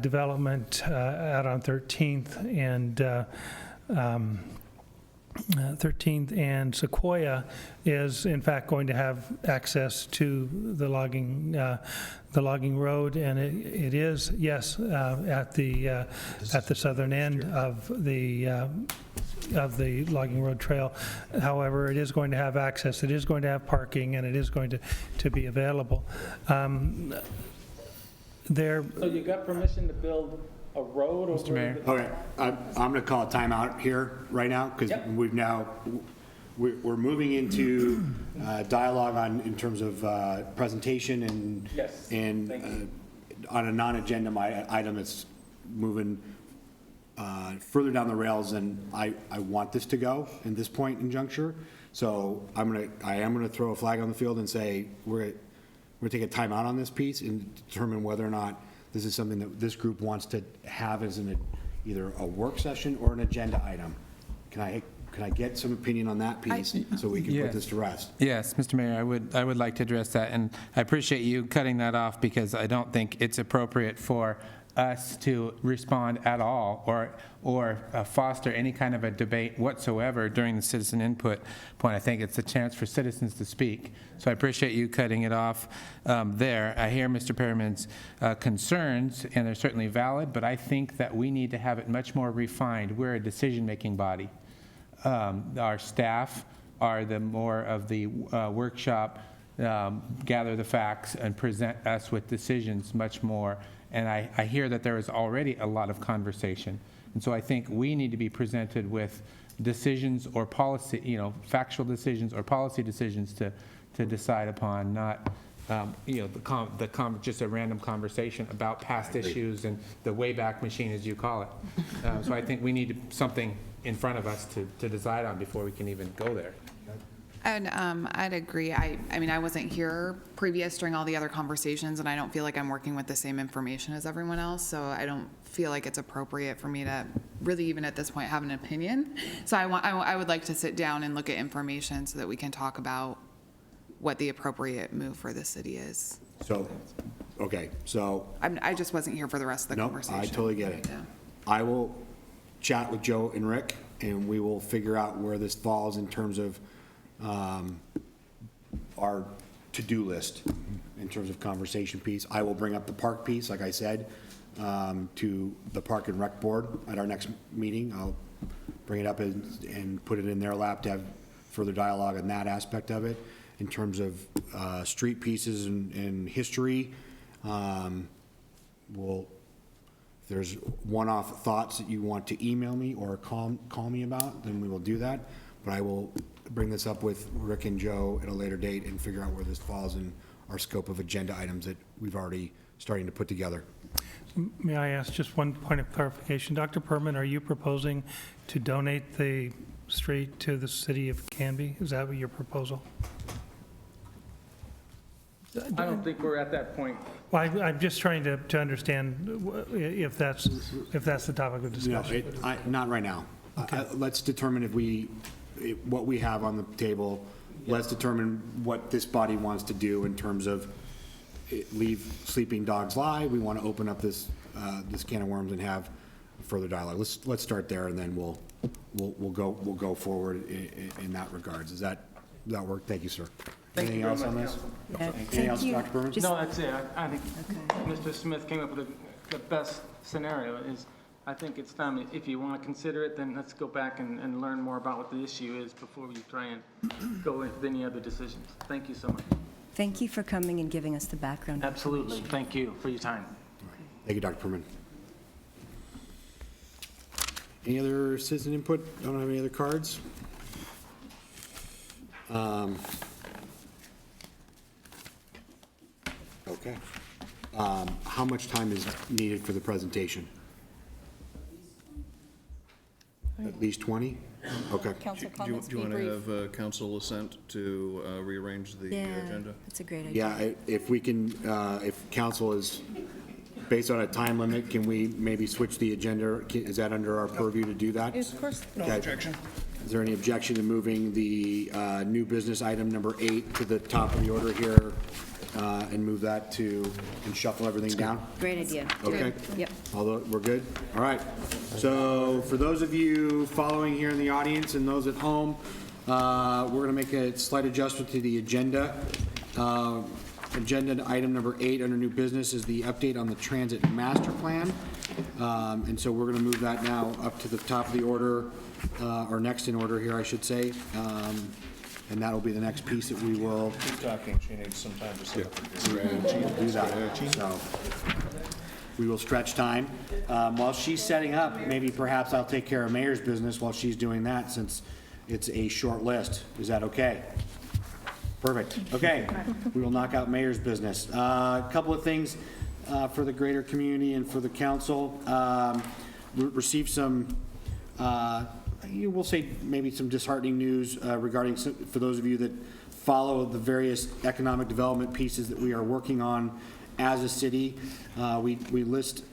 development out on 13th and Sequoia is in fact going to have access to the logging road, and it is, yes, at the southern end of the logging road trail. However, it is going to have access, it is going to have parking, and it is going to be available. So you got permission to build a road over? Mr. Mayor. Okay, I'm going to call a timeout here right now because we're moving into dialogue in terms of presentation and on a non-agenda item that's moving further down the rails than I want this to go at this point in juncture. So I am going to throw a flag on the field and say we're going to take a time out on this piece and determine whether or not this is something that this group wants to have as either a work session or an agenda item. Can I get some opinion on that piece so we can put this to rest? Yes, Mr. Mayor, I would like to address that, and I appreciate you cutting that off because I don't think it's appropriate for us to respond at all or foster any kind of a debate whatsoever during the citizen input point. I think it's a chance for citizens to speak. So I appreciate you cutting it off there. I hear Mr. Perriman's concerns, and they're certainly valid, but I think that we need to have it much more refined. We're a decision-making body. Our staff are the more of the workshop, gather the facts and present us with decisions much more. And I hear that there is already a lot of conversation. And so I think we need to be presented with decisions or policy, factual decisions or policy decisions to decide upon, not, just a random conversation about past issues and the Wayback Machine, as you call it. So I think we need something in front of us to decide on before we can even go there. And I'd agree. I mean, I wasn't here previous during all the other conversations, and I don't feel like I'm working with the same information as everyone else, so I don't feel like it's appropriate for me to really even at this point have an opinion. So I would like to sit down and look at information so that we can talk about what the appropriate move for the city is. So, okay, so. I just wasn't here for the rest of the conversation. I totally get it. Yeah. I will chat with Joe and Rick, and we will figure out where this falls in terms of our to-do list in terms of conversation piece. I will bring up the park piece, like I said, to the Park and Rec Board at our next meeting. I'll bring it up and put it in their lap to have further dialogue on that aspect of it. In terms of street pieces and history, if there's one-off thoughts that you want to email me or call me about, then we will do that. But I will bring this up with Rick and Joe at a later date and figure out where this falls in our scope of agenda items that we've already starting to put together. May I ask just one point of clarification? Dr. Perman, are you proposing to donate the street to the city of Canby? Is that what your proposal? I don't think we're at that point. Well, I'm just trying to understand if that's the topic of discussion. No, not right now. Okay. Let's determine what we have on the table. Let's determine what this body wants to do in terms of leave sleeping dogs lie. We want to open up this can of worms and have further dialogue. Let's start there, and then we'll we'll go forward in that regards. Does that work? Thank you, sir. Thank Anything you very else on much, this? Council. Anything else, Dr. Berman? No, that's it. I think Mr. Smith came up with the best scenario is, I think it's time, if you want to consider it, then let's go back and learn more about what the issue is before you try and go with any other decisions. Thank you so much. Thank you for coming and giving us the background. Absolutely. Thank you for your time. Thank you, Dr. Perman. Any other citizen input? Don't have any other cards? Okay. How much time is needed for the presentation? At least 20? Okay. Council Do comments, you be want to brief. have council assent to rearrange the agenda? That's a great idea. Yeah, if we can, if council is, based on a time limit, can we maybe switch the agenda? Is that under our purview to do that? Of course. No Okay. objection. Is there any objection to moving the new business item number 8 to the top of the order here and move that to, and shuffle everything down? Great idea. Okay. Yep. Although, we're good? All right. So for those of you following here in the audience and those at home, we're going to make a slight adjustment to the agenda. Agenda item number 8 under new business is the update on the transit master plan. And so we're going to move that now up to the top of the order, or next in order here, I should say. And that'll be the next piece that we will Keep talking, she needs some time to set up. do that. So we will stretch time. While she's setting up, maybe perhaps I'll take care of mayor's business while she's doing that, since it's a short list. Is that okay? Perfect. Okay. We will knock out mayor's business. A couple of things for the greater community and for the council. We received some, you will say maybe some disheartening news regarding, for those of you that follow the various economic development pieces that we are working on as a city. We list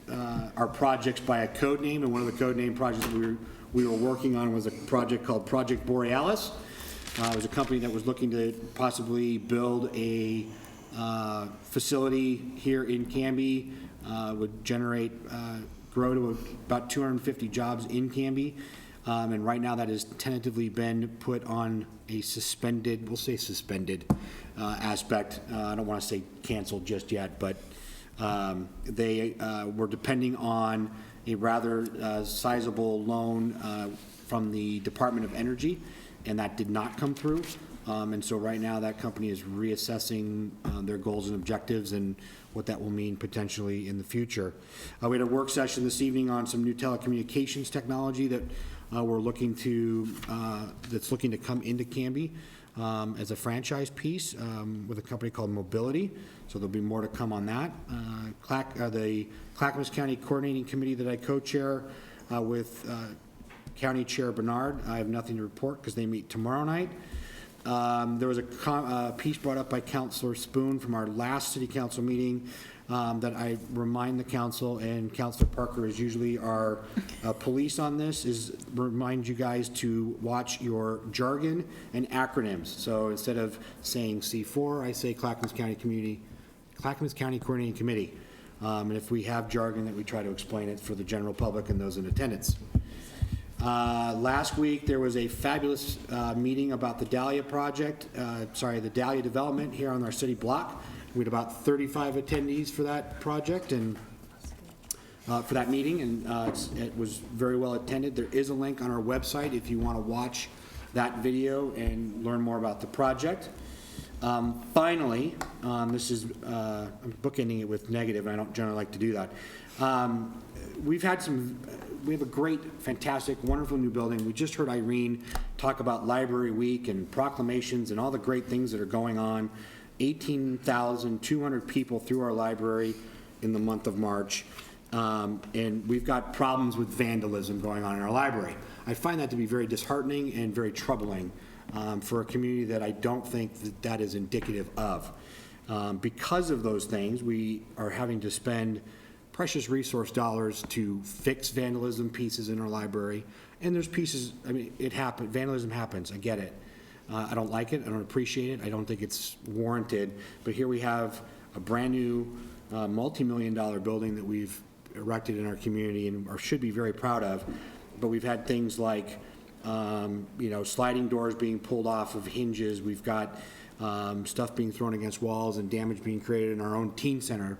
our projects by a code name, and one of the code name projects that we were working on was a project called Project Borealis. It was a company that was looking to possibly build a facility here in Canby, would generate, grow to about 250 jobs in Canby. And right now that has tentatively been put on a suspended, we'll say suspended aspect. I don't want to say canceled just yet, but they were depending on a rather sizable loan from the Department of Energy, and that did not come through. And so right now that company is reassessing their goals and objectives and what that will mean potentially in the future. We had a work session this evening on some new telecommunications technology that we're looking to, that's looking to come into Canby as a franchise piece with a company called Mobility. So there'll be more to come on that. The Clackamas County Coordinating Committee that I co-chair with County Chair Bernard, I have nothing to report because they meet tomorrow night. There was a piece brought up by Councilor Spoon from our last city council meeting that I remind the council, and Councilor Parker is usually our police on this, is remind you guys to watch your jargon and acronyms. So instead of saying C4, I say Clackamas County Coordinating Committee. And if we have jargon, that we try to explain it for the general public and those in attendance. Last week, there was a fabulous meeting about the Dahlia project, the Dahlia development here on our city block. We had about 35 attendees for that project and for that meeting, and it was very well attended. There is a link on our website if you want to watch that video and learn more about the project. Finally, this is, I'm bookending it with negative, and I don't generally like to do that. We have a great, fantastic, wonderful new building. We just heard Irene talk about Library Week and proclamations and all the great things that are going on. 18,200 people through our library in the month of March. And we've got problems with vandalism going on in our library. I find that to be very disheartening and very troubling for a community that I don't think that is indicative of. Because of those things, we are having to spend precious resource dollars to fix vandalism pieces in our library. And there's pieces, I mean, vandalism happens, I get it. I don't like it, I don't appreciate it, I don't think it's warranted. But here we have a brand new multi-million-dollar building that we've erected in our community and should be very proud of. but we've had things like, sliding doors being pulled off of hinges. We've got stuff being thrown against walls and damage being created in our own teen center,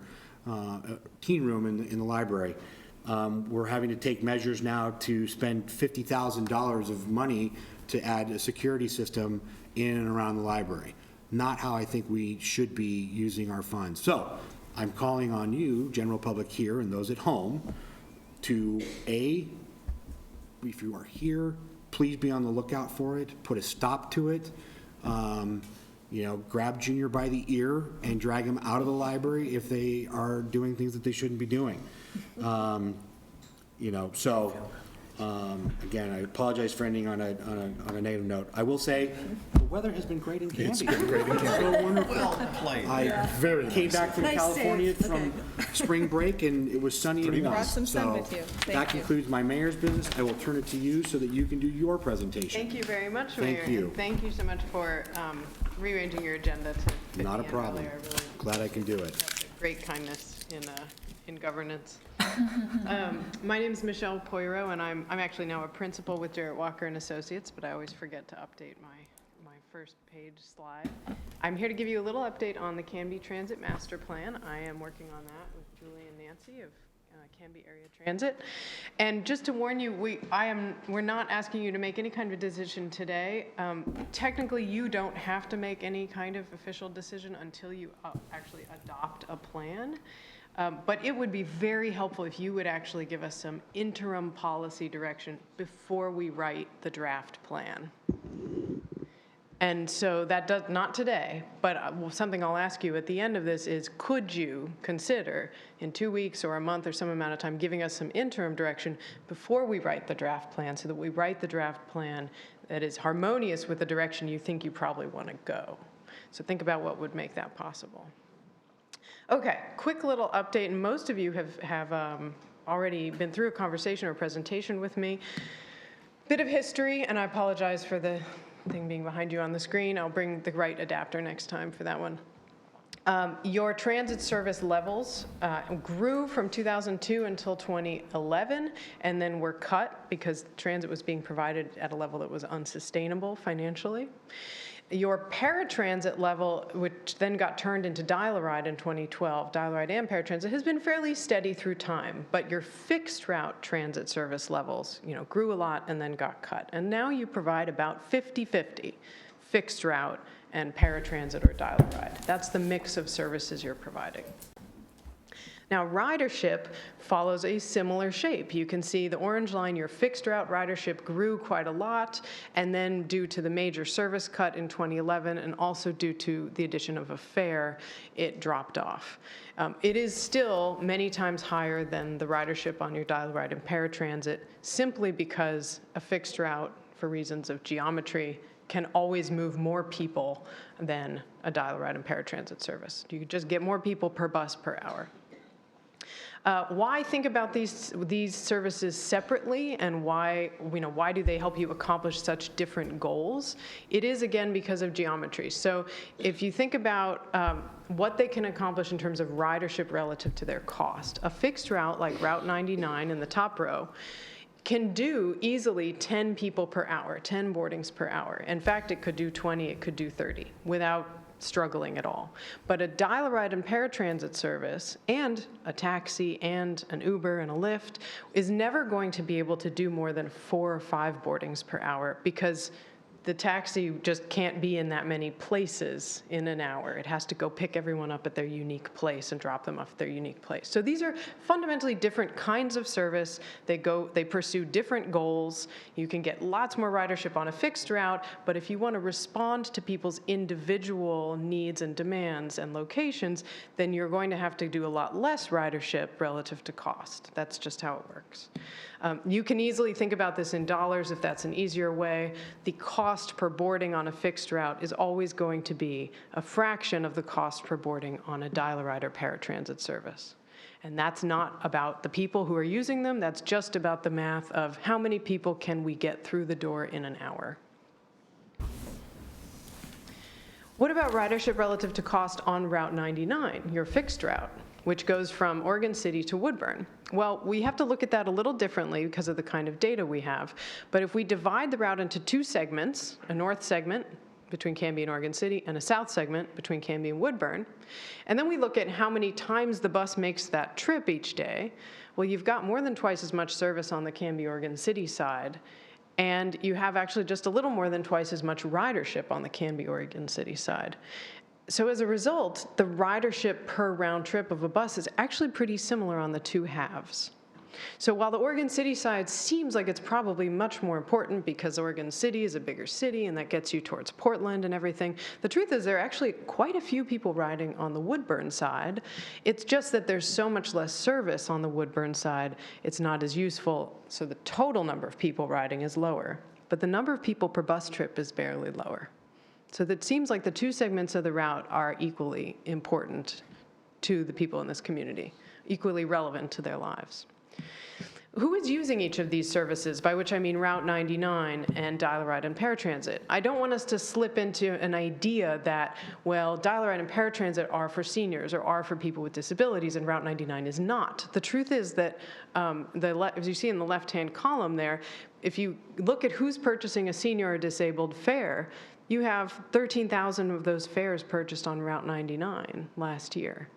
teen room in the library. We're having to take measures now to spend $50,000 of money to add a security system in and around the library. Not how I think we should be using our funds. So I'm calling on you, general public here, and those at home, to if you are here, please be on the lookout for it, put a stop to it. Grab Junior by the ear and drag him out of the library if they are doing things that they shouldn't be doing. Again, I apologize for ending on a negative note. I will say the weather has been great in Canby. It's been great in Canby. So wonderful. Very Came nice. back from California from spring break, and it was sunny and Brought nice. some sun So with you. Thank that you. concludes my mayor's business. I will turn it to you so that you can do your presentation. Thank you very much, Thank Mayor. you. And thank you so much for rearranging your agenda to fit Not a me in problem. earlier. I really Glad I can do it. That's a great kindness in governance. My name is Michelle Poiro, and I'm actually now a principal with Jarrett Walker and Associates, but I always forget to update my first page slide. I'm here to give you a little update on the Canby Transit Master Plan. I am working on that with Julie and Nancy of Canby Area Transit. And just to warn you, we're not asking you to make any kind of decision today. Technically, you don't have to make any kind of official decision until you actually adopt a plan. But it would be very helpful if you would actually give us some interim policy direction before we write the draft plan. And so that does, not today, but something I'll ask you at the end of this is, could you consider in 2 weeks or a month or some amount of time giving us some interim direction before we write the draft plan, so that we write the draft plan that is harmonious with the direction you think you probably want to go. So think about what would make that possible. Okay, quick little update, and most of you have already been through a conversation or presentation with me. Bit of history, and I apologize for the thing being behind you on the screen. I'll bring the right adapter next time for that one. Your transit service levels grew from 2002 until 2011, and then were cut because transit was being provided at a level that was unsustainable financially. Your paratransit level, which then got turned into dial-a-ride in 2012, dial-a-ride and paratransit, has been fairly steady through time, but your fixed route transit service levels, grew a lot and then got cut. And now you provide about 50-50 fixed route and paratransit or dial-a-ride. That's the mix of services you're providing. Now, ridership follows a similar shape. You can see the orange line, your fixed route ridership grew quite a lot, and then due to the major service cut in 2011, and also due to the addition of a fare, it dropped off. It is still many times higher than the ridership on your dial-a-ride and paratransit, simply because a fixed route, for reasons of geometry, can always move more people than a dial-a-ride and paratransit service. You could just get more people per bus per hour. Why think about these services separately, and why do they help you accomplish such different goals? It is, again, because of geometry. So if you think about what they can accomplish in terms of ridership relative to their cost, a fixed route like Route 99 in the top row can do easily 10 people per hour, 10 boardings per hour. In fact, it could do 20, it could do 30 without struggling at all. But a dial-a-ride and paratransit service and a taxi and an Uber and a Lyft is never going to be able to do more than 4 or 5 boardings per hour, because the taxi just can't be in that many places in an hour. It has to go pick everyone up at their unique place and drop them off at their unique place. So these are fundamentally different kinds of service. They pursue different goals. You can get lots more ridership on a fixed route, but if you want to respond to people's individual needs and demands and locations, then you're going to have to do a lot less ridership relative to cost. That's just how it works. You can easily think about this in dollars if that's an easier way. The cost per boarding on a fixed route is always going to be a fraction of the cost per boarding on a dial-a-ride or paratransit service. And that's not about the people who are using them, that's just about the math of how many people can we get through the door in an hour. What about ridership relative to cost on Route 99, your fixed route? which goes from Oregon City to Woodburn. Well, we have to look at that a little differently because of the kind of data we have. But if we divide the route into two segments, a north segment between Canby and Oregon City and a south segment between Canby and Woodburn, and then we look at how many times the bus makes that trip each day, well, you've got more than twice as much service on the Canby-Oregon City side, and you have actually just a little more than twice as much ridership on the Canby-Oregon City side. So as a result, the ridership per round trip of a bus is actually pretty similar on the two halves. So while the Oregon City side seems like it's probably much more important because Oregon City is a bigger city and that gets you towards Portland and everything, the truth is there are actually quite a few people riding on the Woodburn side. It's just that there's so much less service on the Woodburn side, it's not as useful, so the total number of people riding is lower, but the number of people per bus trip is barely lower. So it seems like the two segments of the route are equally important to the people in this community, equally relevant to their lives. Who is using each of these services, by which I mean Route 99 and Dial-A-Ride and Paratransit? I don't want us to slip into an idea that, well, Dial-A-Ride and Paratransit are for seniors or are for people with disabilities and Route 99 is not. The truth is that, as you see in the left-hand column there, if you look at who's purchasing a senior or disabled fare, you have 13,000 of those fares purchased on Route 99 last year.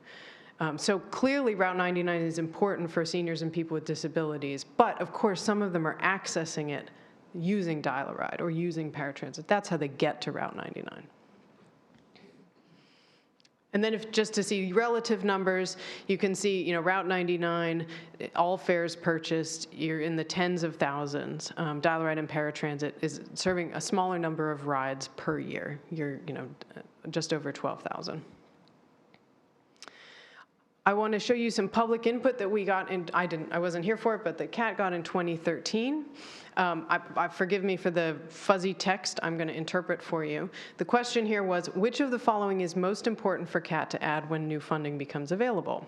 So clearly Route 99 is important for seniors and people with disabilities, but of course some of them are accessing it using Dial-A-Ride or using Paratransit. That's how they get to Route 99. And then just to see relative numbers, you can see, Route 99, all fares purchased, you're in the tens of thousands. Dial-A-Ride and Paratransit is serving a smaller number of rides per year. You're, just over 12,000. I want to show you some public input that we got, and I wasn't here for it, but that CAT got in 2013. Forgive me for the fuzzy text I'm going to interpret for you. The question here was, which of the following is most important for CAT to add when new funding becomes available?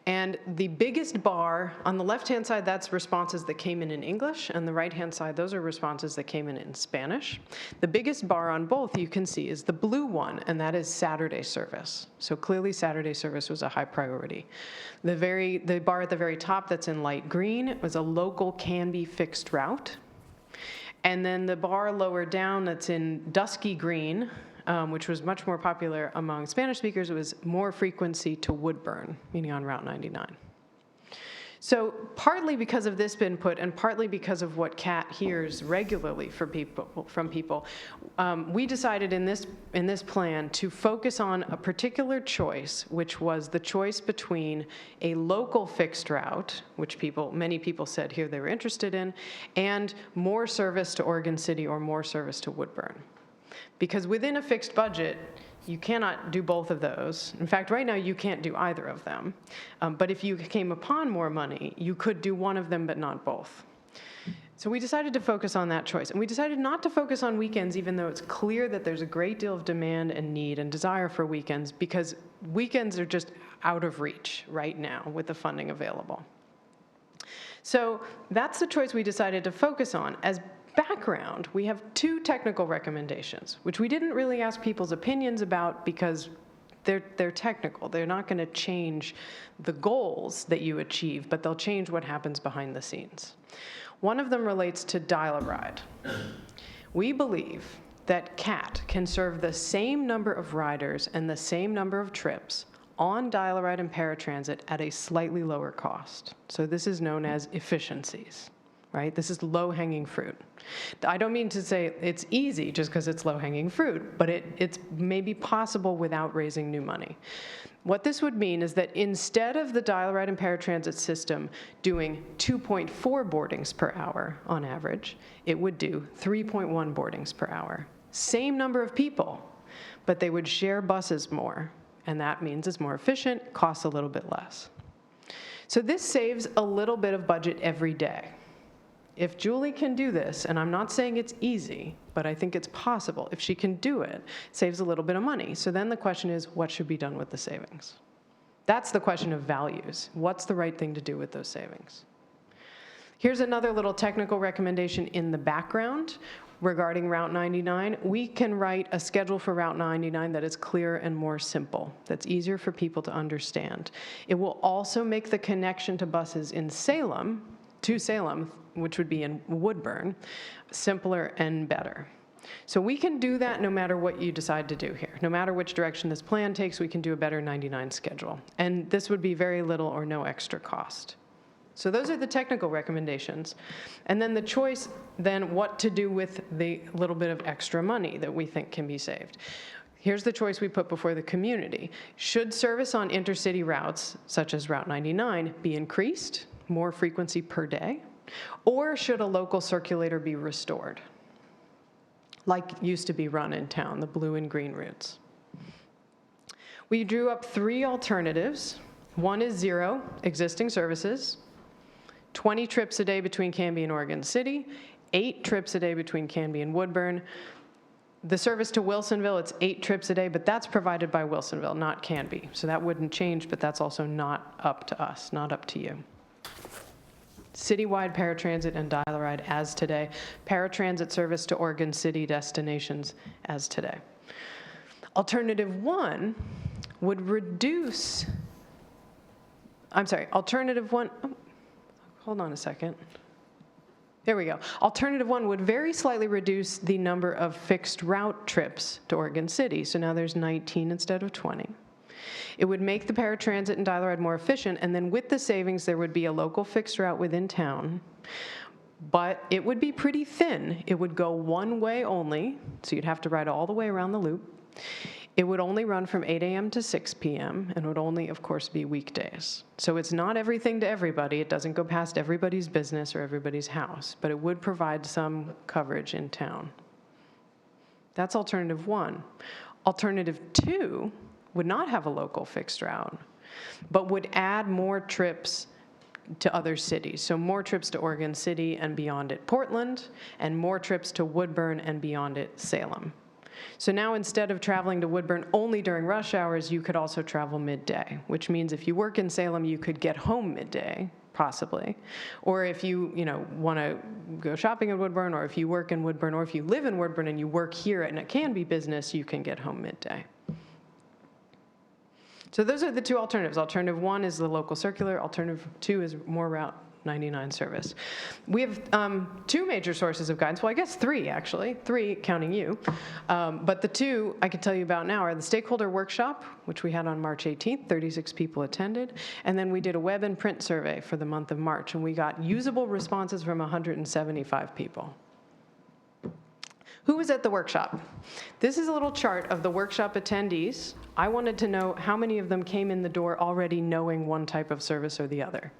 And the biggest bar, on the left-hand side, that's responses that came in English, and the right-hand side, those are responses that came in Spanish. The biggest bar on both, you can see, is the blue one, and that is Saturday service. So clearly Saturday service was a high priority. The bar at the very top that's in light green was a local Canby fixed route. And then the bar lower down that's in dusky green, which was much more popular among Spanish speakers, it was more frequency to Woodburn, meaning on Route 99. So partly because of this input and partly because of what CAT hears regularly from people, we decided in this plan to focus on a particular choice, which was the choice between a local fixed route, which many people said here they were interested in, and more service to Oregon City or more service to Woodburn. Because within a fixed budget, you cannot do both of those. In fact, right now, you can't do either of them. But if you came upon more money, you could do one of them, but not both. So we decided to focus on that choice. And we decided not to focus on weekends, even though it's clear that there's a great deal of demand and need and desire for weekends, because weekends are just out of reach right now with the funding available. So that's the choice we decided to focus on. As background, we have two technical recommendations, which we didn't really ask people's opinions about because they're technical. They're not going to change the goals that you achieve, but they'll change what happens behind the scenes. One of them relates to Dial-A-Ride. We believe that CAT can serve the same number of riders and the same number of trips on Dial-A-Ride and Paratransit at a slightly lower cost. So this is known as efficiencies. Right? This is low-hanging fruit. I don't mean to say it's easy just because it's low-hanging fruit, but it's maybe possible without raising new money. What this would mean is that instead of the Dial-A-Ride and Paratransit system doing 2.4 boardings per hour on average, it would do 3.1 boardings per hour. Same number of people, but they would share buses more, and that means it's more efficient, costs a little bit less. So this saves a little bit of budget every day. If Julie can do this, and I'm not saying it's easy, but I think it's possible, if she can do it, it saves a little bit of money. So then the question is, what should be done with the savings? That's the question of values. What's the right thing to do with those savings? Here's another little technical recommendation in the background. regarding Route 99, we can write a schedule for Route 99 that is clearer and more simple, that's easier for people to understand. It will also make the connection to buses in Salem, which would be in Woodburn, simpler and better. So we can do that no matter what you decide to do here. No matter which direction this plan takes, we can do a better 99 schedule. And this would be very little or no extra cost. So those are the technical recommendations. And then the choice, then what to do with the little bit of extra money that we think can be saved. Here's the choice we put before the community. Should service on intercity routes, such as Route 99, be increased, more frequency per day? Or should a local circulator be restored, like used to be run in town, the blue and green routes? We drew up 3 alternatives. One is 0 existing services, 20 trips a day between Canby and Oregon City, 8 trips a day between Canby and Woodburn. The service to Wilsonville, it's 8 trips a day, but that's provided by Wilsonville, not Canby. So that wouldn't change, but that's also not up to us, not up to you. Citywide paratransit and dial-a-ride as today. Paratransit service to Oregon City destinations as today. Alternative 1 would reduce, alternative 1, hold on a second. There we go. Alternative 1 would very slightly reduce the number of fixed route trips to Oregon City. So now there's 19 instead of 20. It would make the paratransit and dial-a-ride more efficient, and then with the savings, there would be a local fixed route within town. But it would be pretty thin. It would go one way only, so you'd have to ride all the way around the loop. It would only run from 8 a.m. to 6 p.m. and would only, of course, be weekdays. So it's not everything to everybody. It doesn't go past everybody's business or everybody's house, but it would provide some coverage in town. That's alternative 1. Alternative 2 would not have a local fixed route, but would add more trips to other cities. So more trips to Oregon City and beyond it, Portland, and more trips to Woodburn and beyond it, Salem. So now instead of traveling to Woodburn only during rush hours, you could also travel midday, which means if you work in Salem, you could get home midday, possibly. Or if you want to go shopping in Woodburn, or if you work in Woodburn, or if you live in Woodburn and you work here in a Canby business, you can get home midday. So those are the 2 alternatives. Alternative 1 is the local circular. Alternative 2 is more Route 99 service. We have 2 major sources of guidance. Well, I guess 3, actually. 3, counting you. But the 2 I can tell you about now are the stakeholder workshop, which we had on March 18th. 36 people attended. And then we did a web and print survey for the month of March, and we got usable responses from 175 people. Who was at the workshop? This is a little chart of the workshop attendees. I wanted to know how many of them came in the door already knowing one type of service or the other.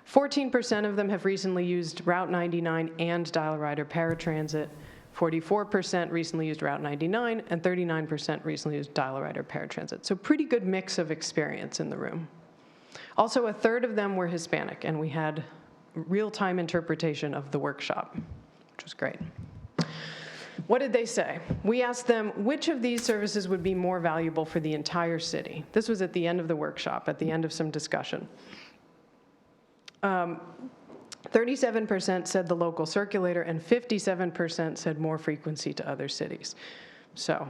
14% of them have recently used Route 99 and dial-a-ride or paratransit. 44% recently used Route 99, and 39% recently used dial-a-ride or paratransit. So pretty good mix of experience in the room. Also, a third of them were Hispanic, and we had real-time interpretation of the workshop, which was great. What did they say? We asked them which of these services would be more valuable for the entire city. This was at the end of the workshop, at the end of some discussion. 37% said the local circulator, and 57% said more frequency to other cities. So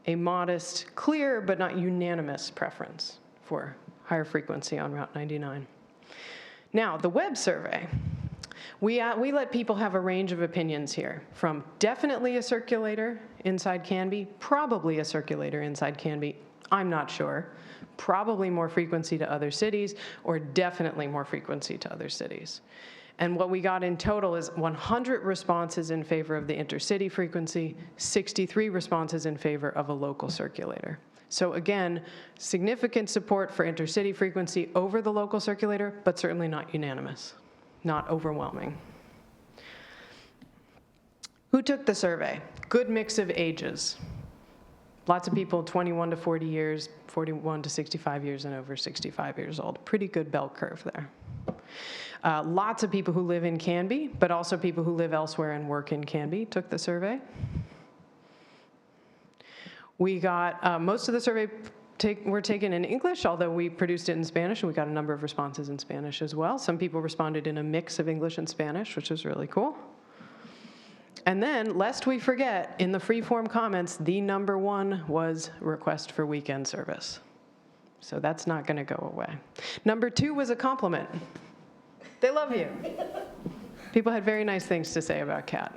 a modest, clear, but not unanimous preference for higher frequency on Route 99. Now, the web survey. We let people have a range of opinions here, from definitely a circulator inside Canby, probably a circulator inside Canby, I'm not sure, probably more frequency to other cities, or definitely more frequency to other cities. And what we got in total is 100 responses in favor of the intercity frequency, 63 responses in favor of a local circulator. So again, significant support for intercity frequency over the local circulator, but certainly not unanimous. Not overwhelming. Who took the survey? Good mix of ages. Lots of people 21 to 40 years, 41 to 65 years, and over 65 years old. Pretty good bell curve there. Lots of people who live in Canby, but also people who live elsewhere and work in Canby took the survey. We got most of the survey were taken in English, although we produced it in Spanish, and we got a number of responses in Spanish as well. Some people responded in a mix of English and Spanish, which was really cool. And then, lest we forget, in the free-form comments, the number one was request for weekend service. So that's not going to go away. Number two was a compliment. They love you. People had very nice things to say about Kat.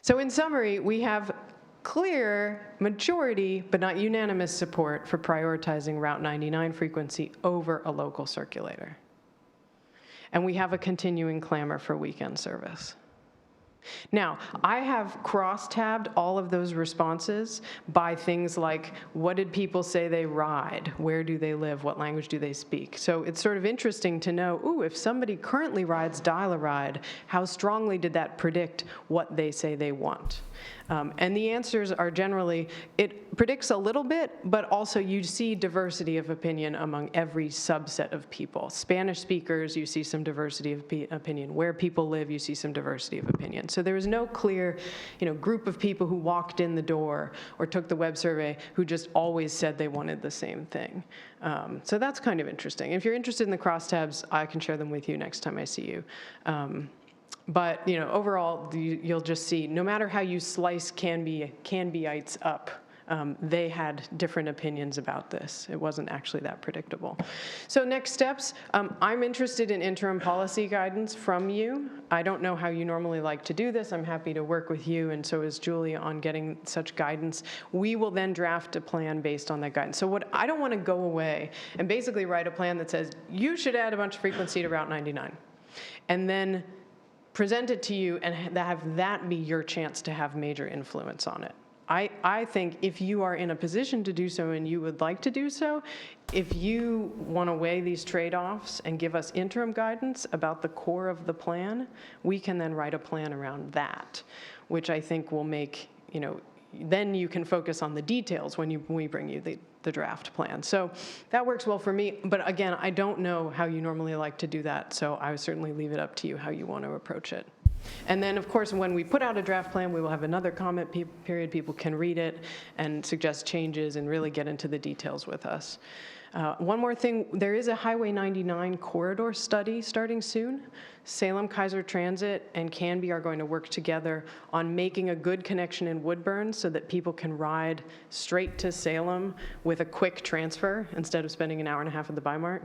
So in summary, we have clear majority, but not unanimous support for prioritizing Route 99 frequency over a local circulator. And we have a continuing clamor for weekend service. Now, I have cross-tabbed all of those responses by things like, what did people say they ride? Where do they live? What language do they speak? So it's sort of interesting to know, ooh, if somebody currently rides Dial-A-Ride, how strongly did that predict what they say they want? And the answers are generally, it predicts a little bit, but also you see diversity of opinion among every subset of people. Spanish speakers, you see some diversity of opinion. Where people live, you see some diversity of opinion. So there was no clear, group of people who walked in the door or took the web survey who just always said they wanted the same thing. So that's kind of interesting. If you're interested in the crosstabs, I can share them with you next time I see you. But overall, you'll just see, no matter how you slice Canbyites up, they had different opinions about this. It wasn't actually that predictable. So next steps, I'm interested in interim policy guidance from you. I don't know how you normally like to do this. I'm happy to work with you, and so is Julie, on getting such guidance. We will then draft a plan based on that guidance. So I don't want to go away and basically write a plan that says, you should add a bunch of frequency to Route 99. And then present it to you and have that be your chance to have major influence on it. I think if you are in a position to do so and you would like to do so, if you want to weigh these trade-offs and give us interim guidance about the core of the plan, we can then write a plan around that, which I think will make, then you can focus on the details when we bring you the draft plan. So that works well for me, but again, I don't know how you normally like to do that, so I would certainly leave it up to you how you want to approach it. And then, of course, when we put out a draft plan, we will have another comment period. People can read it and suggest changes and really get into the details with us. One more thing, there is a Highway 99 corridor study starting soon. Salem Kaiser Transit and Canby are going to work together on making a good connection in Woodburn so that people can ride straight to Salem with a quick transfer instead of spending an hour and a half at the Bi-Mart.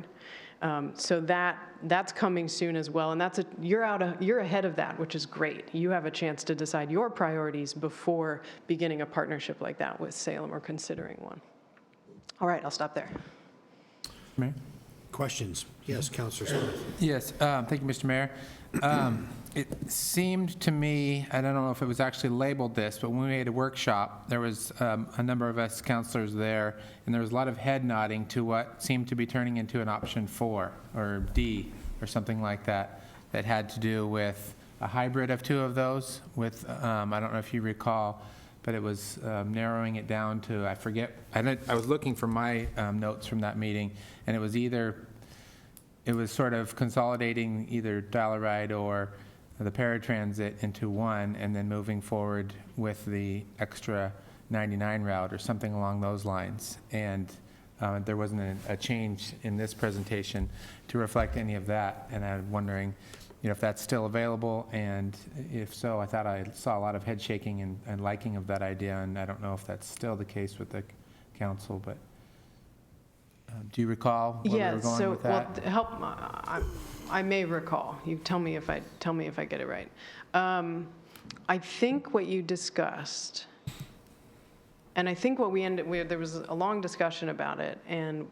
So that's coming soon as well, and you're ahead of that, which is great. You have a chance to decide your priorities before beginning a partnership like that with Salem or considering one. All right, I'll stop there. Mayor? Questions? Yes, Councilor Smith. Yes, thank you, Mr. Mayor. It seemed to me, I don't know if it was actually labeled this, but when we made a workshop, there was a number of us councilors there, and there was a lot of head nodding to what seemed to be turning into an option 4 or D or something like that, that had to do with a hybrid of two of those with, I don't know if you recall, but it was narrowing it down to, I forget, I was looking for my notes from that meeting, and it was sort of consolidating either Dial-A-Ride or the paratransit into one, and then moving forward with the extra 99 route or something along those lines. And there wasn't a change in this presentation to reflect any of that, and I'm wondering if that's still available, and if so, I thought I saw a lot of head shaking and liking of that idea, and I don't know if that's still the case with the council, but do you recall where we were going with that? Well, I may recall. You tell me if I get it right. I think what you discussed, and I think what there was a long discussion about it, and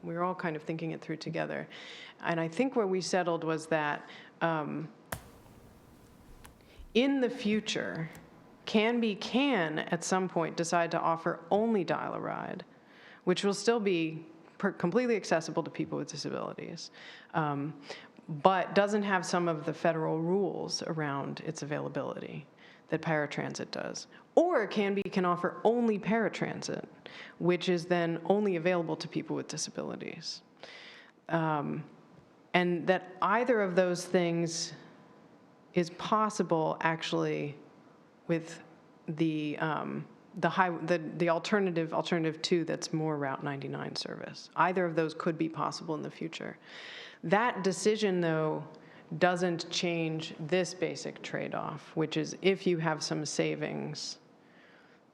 we were all kind of thinking it through together. And I think where we settled was that in the future, Canby can at some point decide to offer only Dial-A-Ride, which will still be completely accessible to people with disabilities, but doesn't have some of the federal rules around its availability that paratransit does. Or Canby can offer only paratransit, which is then only available to people with disabilities. And that either of those things is possible actually with the alternative 2 that's more Route 99 service. Either of those could be possible in the future. That decision, though, doesn't change this basic trade-off, which is if you have some savings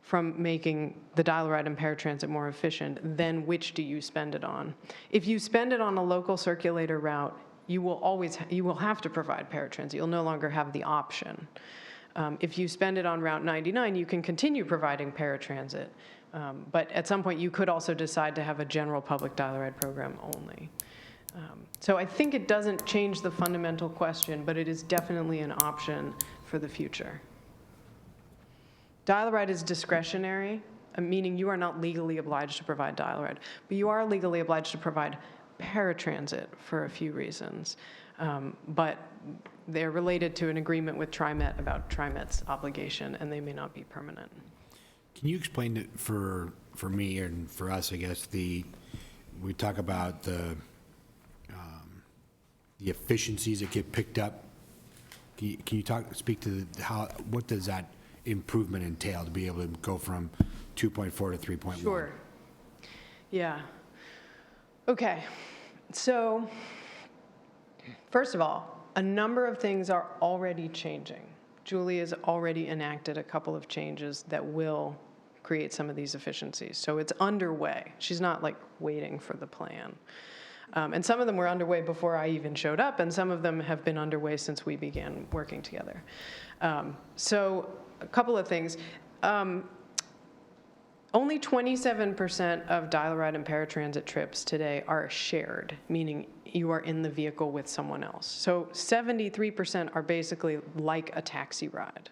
from making the dial-a-ride and paratransit more efficient, then which do you spend it on? If you spend it on a local circulator route, you will have to provide paratransit. You'll no longer have the option. If you spend it on Route 99, you can continue providing paratransit. But at some point, you could also decide to have a general public dial-a-ride program only. So I think it doesn't change the fundamental question, but it is definitely an option for the future. Dial-a-ride is discretionary, meaning you are not legally obliged to provide dial-a-ride, but you are legally obliged to provide paratransit for a few reasons. But they're related to an agreement with TriMet about TriMet's obligation, and they may not be permanent. Can you explain it for me and for us, I guess, we talk about the efficiencies that get picked up. Can you speak to what does that improvement entail to be able to go from 2.4 to 3.1? Sure. Yeah. Okay. So, first of all, a number of things are already changing. Julie has already enacted a couple of changes that will create some of these efficiencies. So it's underway. She's not like waiting for the plan. And some of them were underway before I even showed up, and some of them have been underway since we began working together. So a couple of things. Only 27% of dial-a-ride and paratransit trips today are shared, meaning you are in the vehicle with someone else. So 73% are basically like a taxi ride.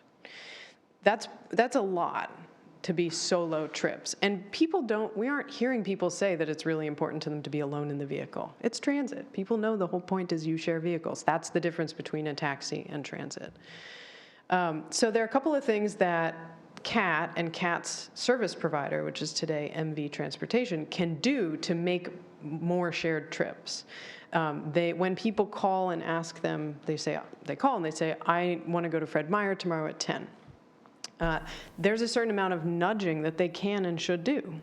That's a lot to be solo trips. And we aren't hearing people say that it's really important to them to be alone in the vehicle. It's transit. People know the whole point is you share vehicles. That's the difference between a taxi and transit. So there are a couple of things that CAT and CAT's service provider, which is today MV Transportation, can do to make more shared trips. When people call and ask them, they call and they say, I want to go to Fred Meyer tomorrow at 10. There's a certain amount of nudging that they can and should do.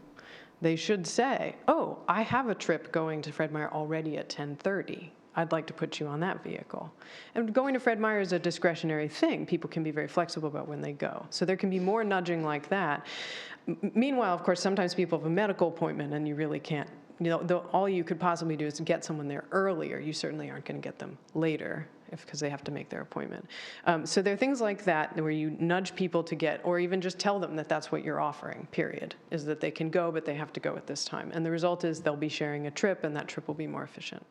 They should say, oh, I have a trip going to Fred Meyer already at 10:30. I'd like to put you on that vehicle. And going to Fred Meyer is a discretionary thing. People can be very flexible about when they go. So there can be more nudging like that. Meanwhile, of course, sometimes people have a medical appointment and you really can't, all you could possibly do is get someone there earlier. You certainly aren't going to get them later because they have to make their appointment. So there are things like that where you nudge people to get, or even just tell them that that's what you're offering, period, is that they can go, but they have to go at this time. And the result is they'll be sharing a trip, and that trip will be more efficient.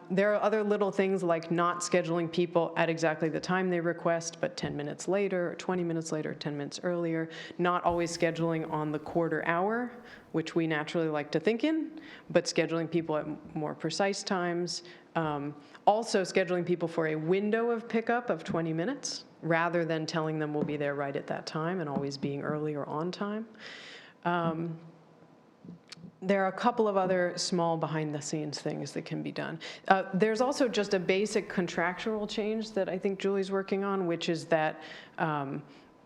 There are other little things like not scheduling people at exactly the time they request, but 10 minutes later, or 20 minutes later, 10 minutes earlier. Not always scheduling on the quarter hour, which we naturally like to think in, but scheduling people at more precise times. Also scheduling people for a window of pickup of 20 minutes, rather than telling them we'll be there right at that time and always being early or on time. There are a couple of other small behind-the-scenes things that can be done. There's also just a basic contractual change that I think Julie's working on, which is that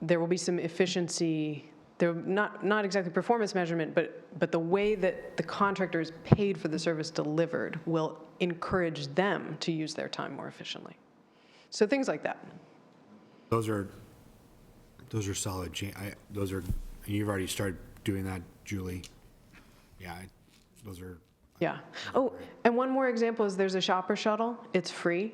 there will be some efficiency, not exactly performance measurement, but the way that the contractor is paid for the service delivered will encourage them to use their time more efficiently. So things like that. Those are solid you've already started doing that, Julie. Yeah, those are. Yeah. Oh, and one more example is there's a shopper shuttle. It's free.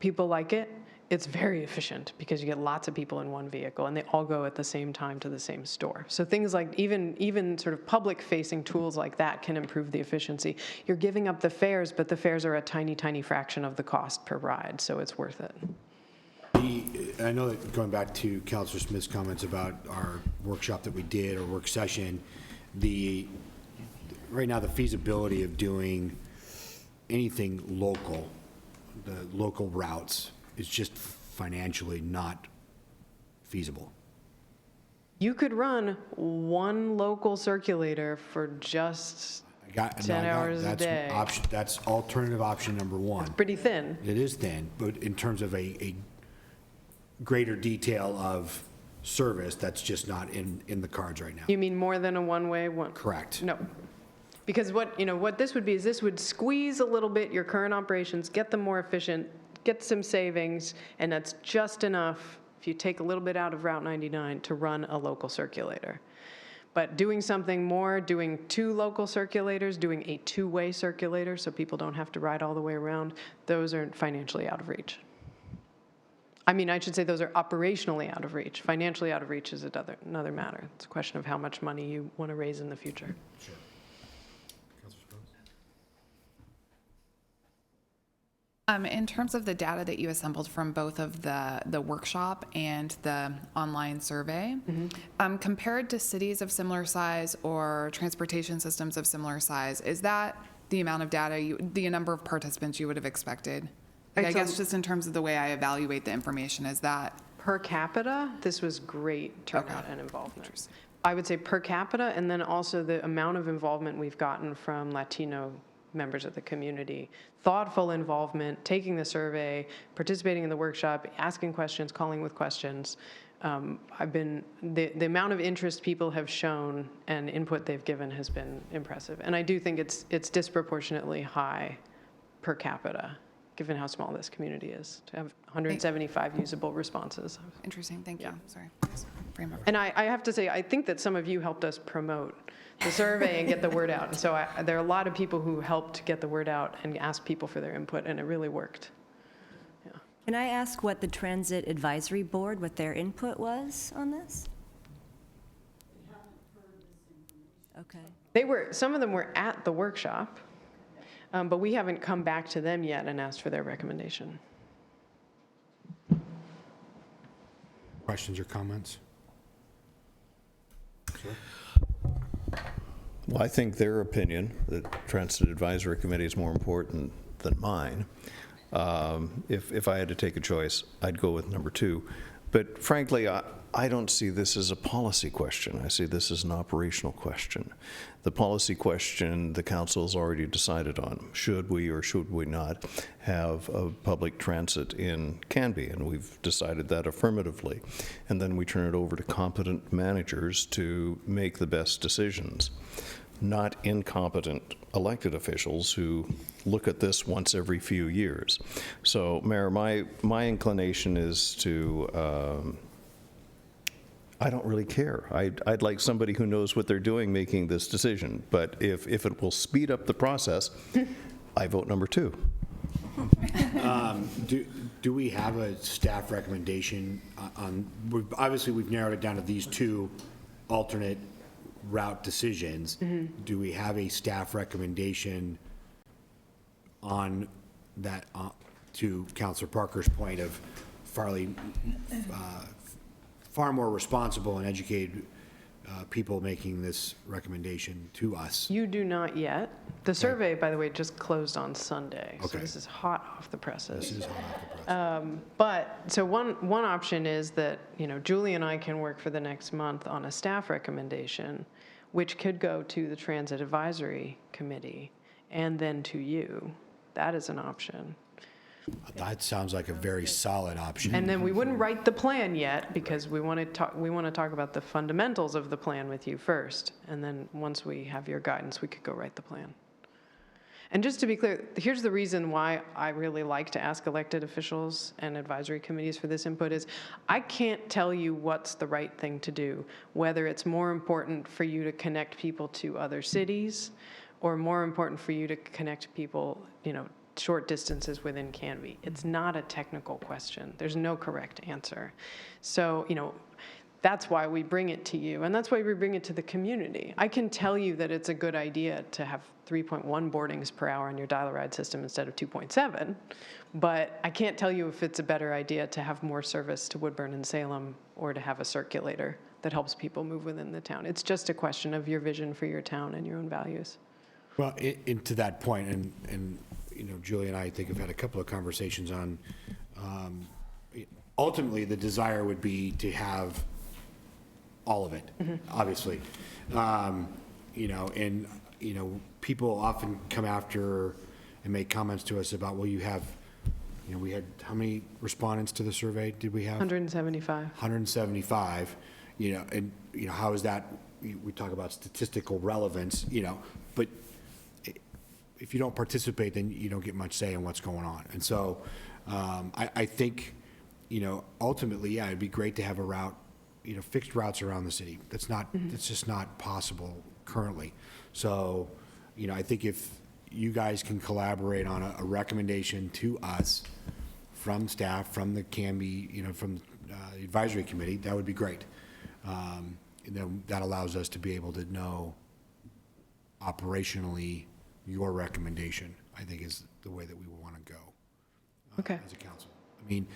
People like it. It's very efficient because you get lots of people in one vehicle and they all go at the same time to the same store. So things like even sort of public-facing tools like that can improve the efficiency. You're giving up the fares, but the fares are a tiny, tiny fraction of the cost per ride, so it's worth it. I know that going back to Councilor Smith's comments about our workshop that we did, or work session, right now the feasibility of doing anything local, the local routes, is just financially not feasible. You could run one local circulator for just 10 hours a day. That's alternative option number one. It's pretty thin. It is thin, but in terms of a greater detail of service, that's just not in the cards right now. You mean more than a one-way one? Correct. No. Because what this would be is this would squeeze a little bit your current operations, get them more efficient, get some savings, and that's just enough, if you take a little bit out of Route 99, to run a local circulator. But doing something more, doing 2 local circulators, doing a 2-way circulator so people don't have to ride all the way around, those are financially out of reach. I mean, I should say those are operationally out of reach. Financially out of reach is another matter. It's a question of how much money you want to raise in the future. Sure. In terms of the data that you assembled from both of the workshop and the online survey, compared to cities of similar size or transportation systems of similar size, is that the amount of data, the number of participants you would have expected? Like, I guess just in terms of the way I evaluate the information, is that? Per capita, this was great turnout and involvement. I would say per capita, and then also the amount of involvement we've gotten from Latino members of the community. Thoughtful involvement, taking the survey, participating in the workshop, asking questions, calling with questions. The amount of interest people have shown and input they've given has been impressive. And I do think it's disproportionately high per capita, given how small this community is, to have 175 usable responses. Interesting, thank you. Sorry. And I have to say, I think that some of you helped us promote the survey and get the word out. And so there are a lot of people who helped get the word out and ask people for their input, and it really worked. Yeah. Can I ask what the Transit Advisory Board, what their input was on this? Okay. Some of them were at the workshop, but we haven't come back to them yet and asked for their recommendation. Questions or comments? Sir? Well, I think their opinion, the Transit Advisory Committee, is more important than mine. If I had to take a choice, I'd go with number 2. But frankly, I don't see this as a policy question. I see this as an operational question. The policy question the council has already decided on. Should we or should we not have a public transit in Canby? And we've decided that affirmatively. And then we turn it over to competent managers to make the best decisions, not incompetent elected officials who look at this once every few years. So, Mayor, my inclination is to I don't really care. I'd like somebody who knows what they're doing making this decision. But if it will speed up the process, I vote number 2. Do we have a staff recommendation on, obviously we've narrowed it down to these 2 alternate route decisions. Do we have a staff recommendation on that, to Councilor Parker's point of far more responsible and educated people making this recommendation to us? You do not yet. The survey, by the way, just closed on Sunday. Okay. So this is hot off the presses. This is hot off the presses. But so one option is that, Julie and I can work for the next month on a staff recommendation, which could go to the Transit Advisory Committee and then to you. That is an option. That sounds like a very solid option. And then we wouldn't write the plan yet because we want to talk about the fundamentals of the plan with you first. And then once we have your guidance, we could go write the plan. And just to be clear, here's the reason why I really like to ask elected officials and advisory committees for this input is I can't tell you what's the right thing to do, whether it's more important for you to connect people to other cities or more important for you to connect people, short distances within Canby. It's not a technical question. There's no correct answer. So, that's why we bring it to you, and that's why we bring it to the community. I can tell you that it's a good idea to have 3.1 boardings per hour on your dial-a-ride system instead of 2.7, but I can't tell you if it's a better idea to have more service to Woodburn and Salem or to have a circulator that helps people move within the town. It's just a question of your vision for your town and your own values. Well, to that point, and Julie and I think have had a couple of conversations on, ultimately the desire would be to have all of it, obviously. People often come after and make comments to us about, well, we had, how many respondents to the survey did we have? 175. 175, how is that, we talk about statistical relevance, but if you don't participate, then you don't get much say in what's going on. And so I think, ultimately, yeah, it'd be great to have a route, fixed routes around the city. That's just not possible currently. So, I think if you guys can collaborate on a recommendation to us from staff, from the Canby, from the advisory committee, that would be great. And then that allows us to be able to know operationally your recommendation, I think, is the way that we want to go as a council. I mean,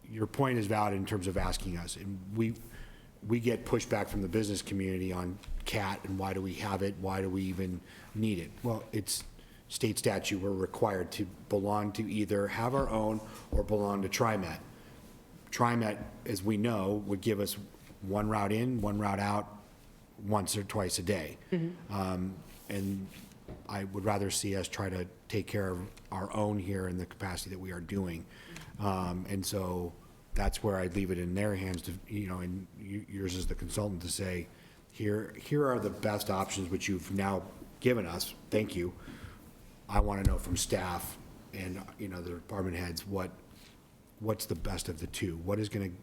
your point is valid in terms of asking us, and we get pushback from the business community on CAT and why do we have it, why do we even need it? Well, it's state statute. We're required to belong to either have our own or belong to TriMet. TriMet, as we know, would give us one route in, one route out, once or twice a day. And I would rather see us try to take care of our own here in the capacity that we are doing. And so that's where I'd leave it in their hands to, and yours as the consultant to say, here are the best options which you've now given us. Thank you. I want to know from staff and, the department heads, what's the best of the two? What is going to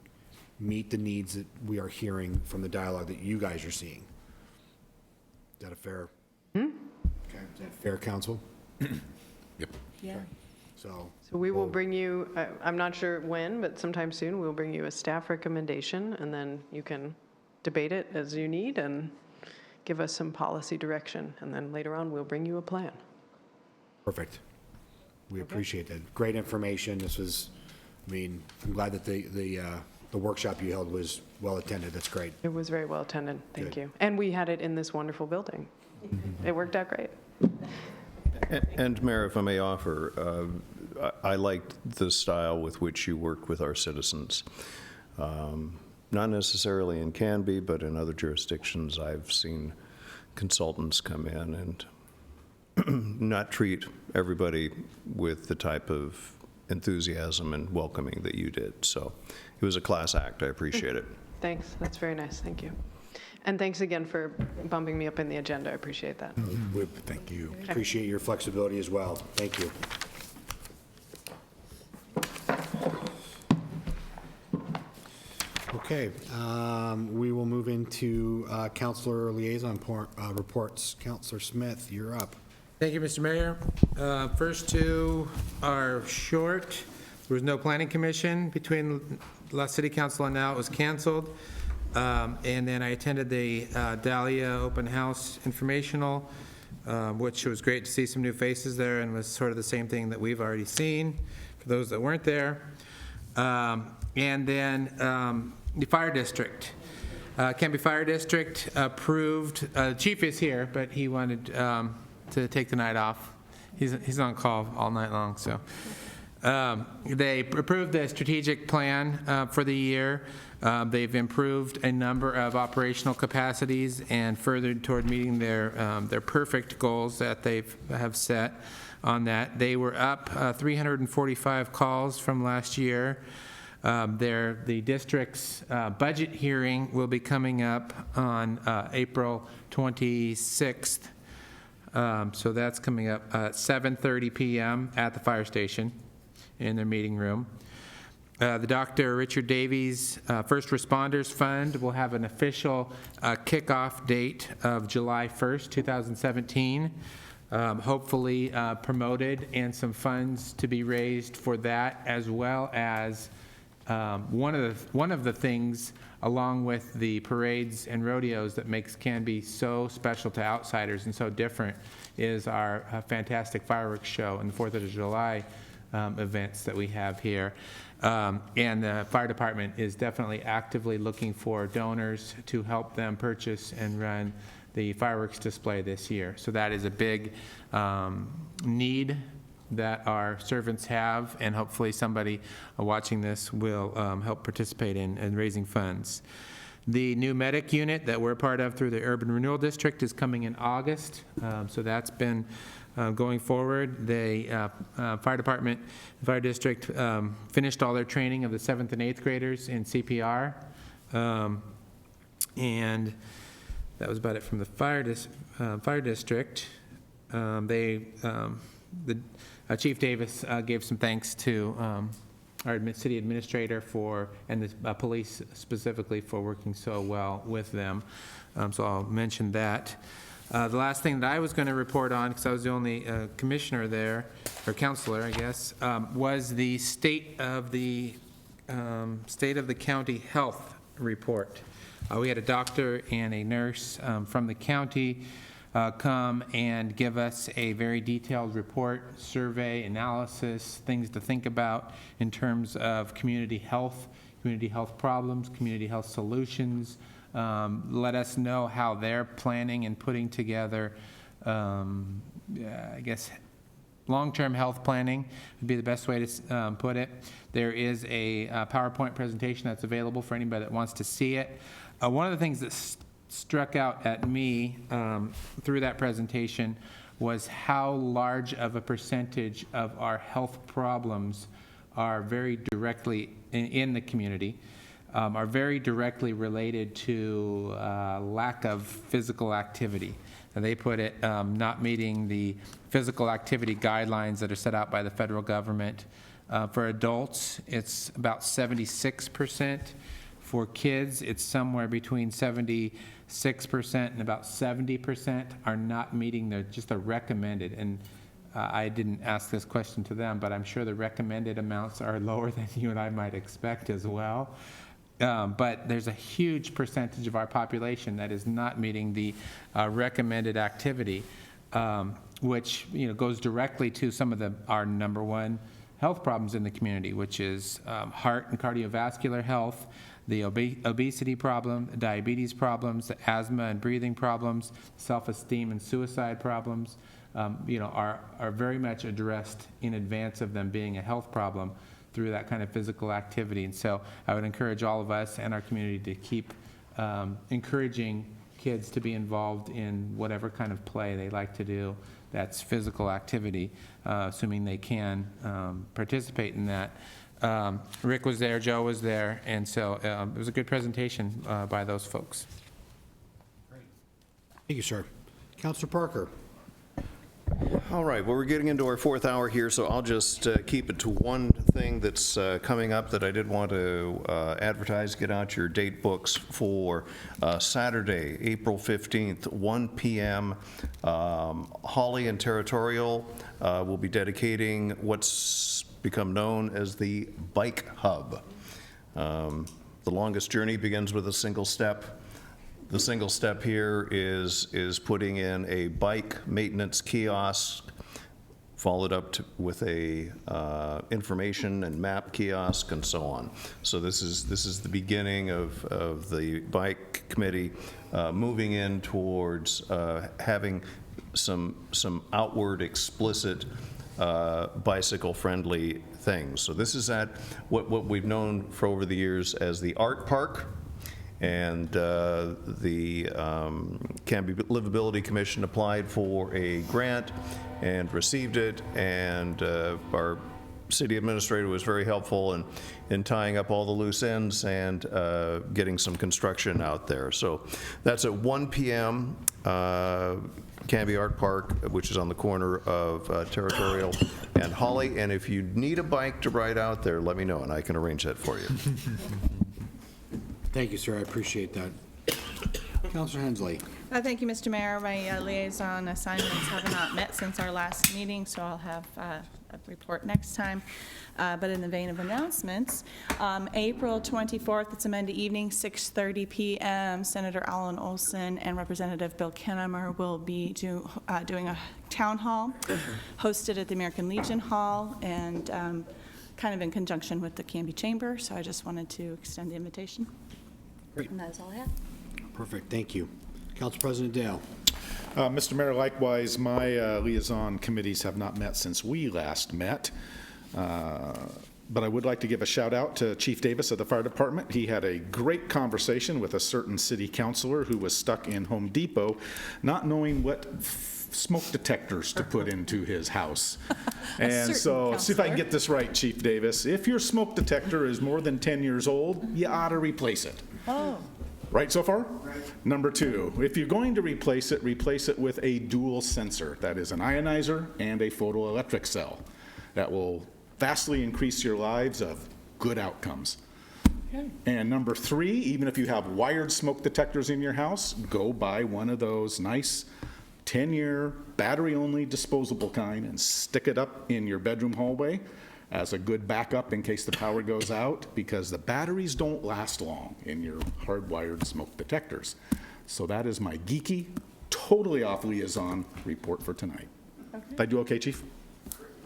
meet the needs that we are hearing from the dialogue that you guys are seeing? Is that a fair? Okay. Is that fair, council? Yep. Yeah. So we will bring you, I'm not sure when, but sometime soon, we'll bring you a staff recommendation, and then you can debate it as you need and give us some policy direction. And then later on, we'll bring you a plan. Perfect. We appreciate that. Great information. This was, I'm glad that the workshop you held was well attended. That's great. It was very well attended. Thank Good. you. And we had it in this wonderful building. It worked out great. And Mayor, if I may offer, I liked the style with which you worked with our citizens. Not necessarily in Canby, but in other jurisdictions, I've seen consultants come in and not treat everybody with the type of enthusiasm and welcoming that you did. So it was a class act. I appreciate it. Thanks. That's very nice. Thank you. And thanks again for bumping me up in the agenda. I appreciate that. Thank you. Appreciate your flexibility as well. Thank you. Okay, we will move into councilor liaison reports. Councilor Smith, you're up. Thank you, Mr. Mayor. First two are short. There was no planning commission between last city council and now. It was canceled. And then I attended the Dahlia open house informational, which was great to see some new faces there, and was sort of the same thing that we've already seen for those that weren't there. And then the fire district. Canby Fire District approved, chief is here, but he wanted to take the night off. He's on call all night long, so. They approved the strategic plan for the year. They've improved a number of operational capacities and furthered toward meeting their perfect goals that they have set on that. They were up 345 calls from last year. The district's budget hearing will be coming up on April 26th. So that's coming up at 7:30 p.m. at the fire station in their meeting room. The Dr. Richard Davies First Responders Fund will have an official kickoff date of July 1st, 2017. Hopefully promoted, and some funds to be raised for that, as well as one of the things, along with the parades and rodeos, that makes Canby so special to outsiders and so different, is our fantastic fireworks show and the 4th of July events that we have here. And the fire department is definitely actively looking for donors to help them purchase and run the fireworks display this year. So that is a big need that our servants have, and hopefully somebody watching this will help participate in raising funds. The new medic unit that we're a part of through the Urban Renewal District is coming in August, so that's been going forward. The fire department, the fire district finished all their training of the 7th and 8th graders in CPR, and that was about it from the fire district. They Chief Davis gave some thanks to our city administrator and the police specifically for working so well with them. So I'll mention that. The last thing that I was going to report on, because I was the only commissioner there, or counselor, I guess, was the state of the county health report. We had a doctor and a nurse from the county come and give us a very detailed report, survey, analysis, things to think about in terms of community health problems, community health solutions. Let us know how they're planning and putting together, I guess, long-term health planning would be the best way to put it. There is a PowerPoint presentation that's available for anybody that wants to see it. One of the things that struck out at me through that presentation was how large of a percentage of our health problems are very directly in the community, are very directly related to lack of physical activity. And they put it not meeting the physical activity guidelines that are set out by the federal government. For adults, it's about 76%. For kids, it's somewhere between 76% and about 70% are not meeting just the recommended. And I didn't ask this question to them, but I'm sure the recommended amounts are lower than you and I might expect as well. But there's a huge percentage of our population that is not meeting the recommended activity, which goes directly to some of our number one health problems in the community, which is heart and cardiovascular health, the obesity problem, diabetes problems, the asthma and breathing problems, self-esteem and suicide problems, are very much addressed in advance of them being a health problem through that kind of physical activity. And so I would encourage all of us and our community to keep encouraging kids to be involved in whatever kind of play they like to do that's physical activity, assuming they can participate in that. Rick was there, Joe was there, and so it was a good presentation by those folks. Thank you, sir. Councilor Parker. All right, well, we're getting into our fourth hour here, so I'll just keep it to one thing that's coming up that I did want to advertise. Get out your date books for Saturday, April 15th, 1 p.m. Hawley and Territorial will be dedicating what's become known as the Bike Hub. The longest journey begins with a single step. The single step here is putting in a bike maintenance kiosk, followed up with a information and map kiosk and so on. So this is the beginning of the bike committee moving in towards having some outward explicit bicycle-friendly things. So this is at what we've known for over the years as the Art Park. And the Canby Livability Commission applied for a grant and received it, and our city administrator was very helpful in tying up all the loose ends and getting some construction out there. So that's at 1 p.m. Canby Art Park, which is on the corner of Territorial and Hawley. And if you need a bike to ride out there, let me know, and I can arrange that for you. Thank you, sir. I appreciate that. Councilor Hensley. Thank you, Mr. Mayor. My liaison assignments have not met since our last meeting, so I'll have a report next time. But in the vein of announcements, April 24th, it's a Monday evening, 6:30 p.m., Senator Alan Olson and Representative Bill Kinnemer will be doing a town hall hosted at the American Legion Hall, and kind of in conjunction with the Canby Chamber. So I just wanted to extend the invitation. Great. And that is all I have. Perfect. Thank you. Council President Dale. Mr. Mayor, likewise, my liaison committees have not met since we last met. But I would like to give a shout out to Chief Davis of the Fire Department. He had a great conversation with a certain city councilor who was stuck in Home Depot, not knowing what smoke detectors to put into his house. And so, see if I can get this right, Chief Davis. If your smoke detector is more than 10 years old, you ought to replace it. Oh. Right so far? Right. Number 2, if you're going to replace it with a dual sensor. That is an ionizer and a photoelectric cell. That will vastly increase your lives of good outcomes. Okay. And number 3, even if you have wired smoke detectors in your house, go buy one of those nice 10-year battery-only disposable kind and stick it up in your bedroom hallway as a good backup in case the power goes out, because the batteries don't last long in your hardwired smoke detectors. So that is my geeky, totally off liaison report for tonight. Okay. Did I do okay, Chief?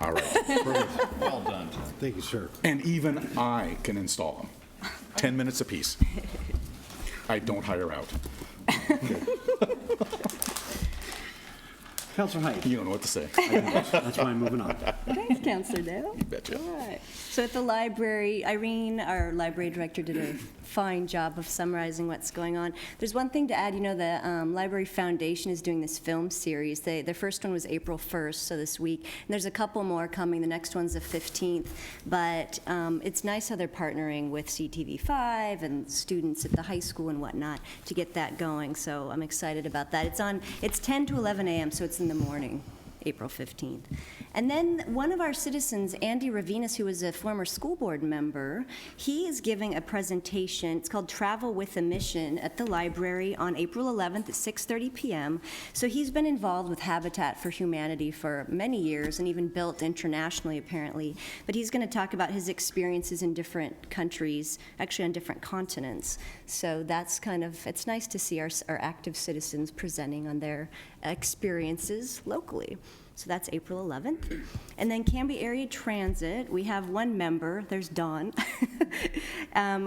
All right. Perfect. Well done. Thank you, sir. And even I can install them. 10 minutes apiece. I don't hire out. Councilor Height. You don't know what to say. That's why I'm moving on. Thanks, Councilor Dale. You betcha. All right. So at the library, Irene, our library director, did a fine job of summarizing what's going on. There's one thing to add. You know, the Library Foundation is doing this film series. The first one was April 1st, so this week. And there's a couple more coming. The next one's the 15th. But it's nice how they're partnering with CTV5 and students at the high school and whatnot to get that going. So I'm excited about that. It's 10 to 11 a.m., so it's in the morning. April 15th. And then one of our citizens, Andy Ravinas, who is a former school board member, he is giving a presentation. It's called Travel with a Mission at the library on April 11th at 6:30 p.m. So he's been involved with Habitat for Humanity for many years and even built internationally, apparently. But he's going to talk about his experiences in different countries, actually on different continents. So that's it's nice to see our active citizens presenting on their experiences locally. So that's April 11th. And then Canby Area Transit, we have one member, there's Dawn.